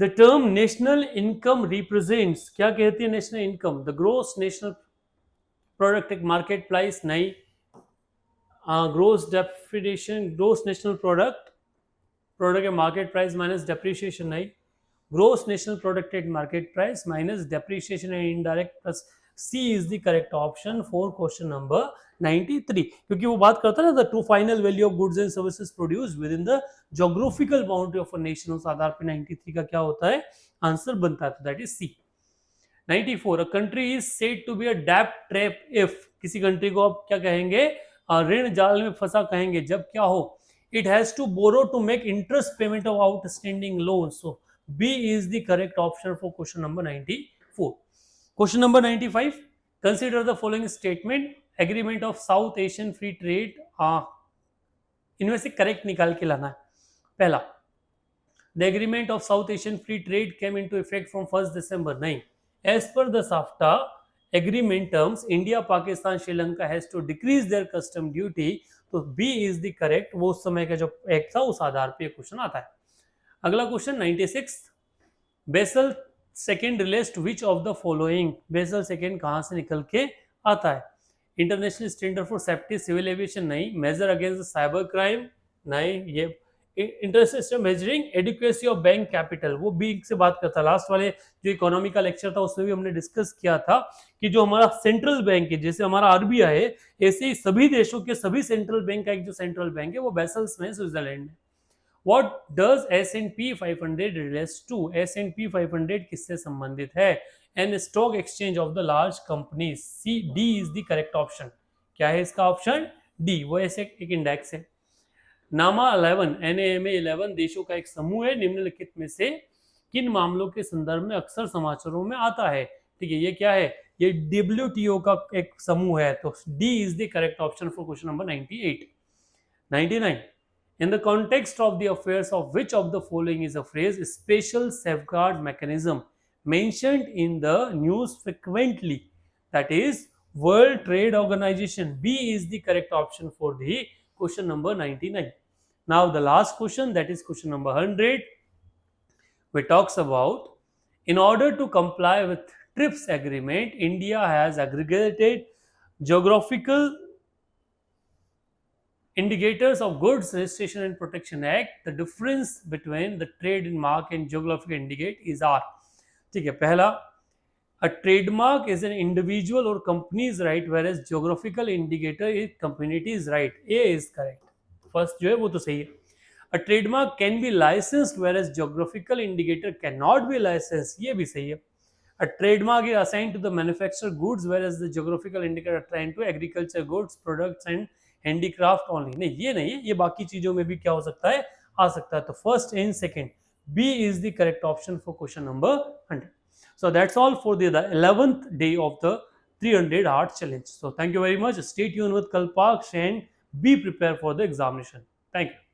The term national income represents, क्या कहती है national income? The gross national product, एक मार्केट प्राइस नहीं, gross depreciation, gross national product, product के मार्केट प्राइस माइनस डेप्रिसिएशन नहीं, gross national product at market price minus depreciation and indirect plus. C is the correct option for question number 93, क्योंकि वो बात करता है ना, the to final value of goods and services produce with in the geographical boundary of a nation, उस आधार पर 93 का क्या होता है? आंसर बनता है, तो that is C. 94, a country is said to be a डेब्ट ट्रैप इफ, किसी कंट्री को आप क्या कहेंगे? ऋण जाल में फंसा कहेंगे जब क्या हो? It has to borrow to make interest payment of outstanding loan. So B is the correct option for question number 94। Question number 95, consider the following statement, agreement of South Asian free trade, इनमें से करेक्ट निकाल के लाना है। पहला, the agreement of South Asian free trade came into effect from 1 December, नहीं। As per the SAFTA agreement terms, India, Pakistan, Sri Lanka has to decrease their custom duty, तो बी इज द करेक्ट, वो उस समय का जो एक्ट था उस आधार पे क्वेश्चन आता है। अगला question 96, Basel second relates to which of the following, Basel second कहां से निकल के आता है? International standard for safety civil aviation नहीं, मेजर अगेंस्ट साइबर क्राइम नहीं, ये international system measuring adequacy of bank capital, वो बी से बात करता है। लास्ट वाले जो इकोनॉमी का लेक्चर था उसमें भी हमने डिस्कस किया था कि जो हमारा सेंट्रल बैंक है, जैसे हमारा आरबीआई है, ऐसे ही सभी देशों के सभी सेंट्रल बैंक का एक जो सेंट्रल बैंक है वो बेसल्स में, स्विट्जरलैंड में। What does S&P 500 relates to? S&P 500 किससे संबंधित है? An stock exchange of the large companies. C, D is the correct option. क्या है इसका ऑप्शन? डी, वो ऐसे एक इंडेक्स है। नामा 11, NAMA 11 देशों का एक समूह है, निम्नलिखित में से किन मामलों के संदर्भ में अक्सर समाचारों में आता है? ठीक है, ये क्या है? ये WTO का एक समूह है, तो D is the correct option for question number 98। 99, in the context of the affairs of which of the following is a phrase special safeguard mechanism mentioned in the news frequently? That is World Trade Organization. B is the correct option for the question number 99. Now the last question, that is question number 100, which talks about, in order to comply with TRIPS agreement, India has aggregated geographical indicators of Goods Registration and Protection Act. The difference between the trademark and geographical indicate is R. ठीक है, पहला, a trademark is an individual or company's right, whereas geographical indicator is community's right. A is correct. First जो है वो तो सही है। A trademark can be licensed, whereas geographical indicator cannot be licensed. ये भी सही है। A trademark is assigned to the manufactured goods, whereas the geographical indicator assigned to agriculture goods, products and handicraft only. नहीं, ये नहीं है, ये बाकी चीजों में भी क्या हो सकता है? आ सकता है। तो first and second, B is the correct option for question number 100। So that's all for the 11th day of the 300 heart challenge. So thank you very much, stay tuned with Kalpaksh and be prepare for the examination. Thank you.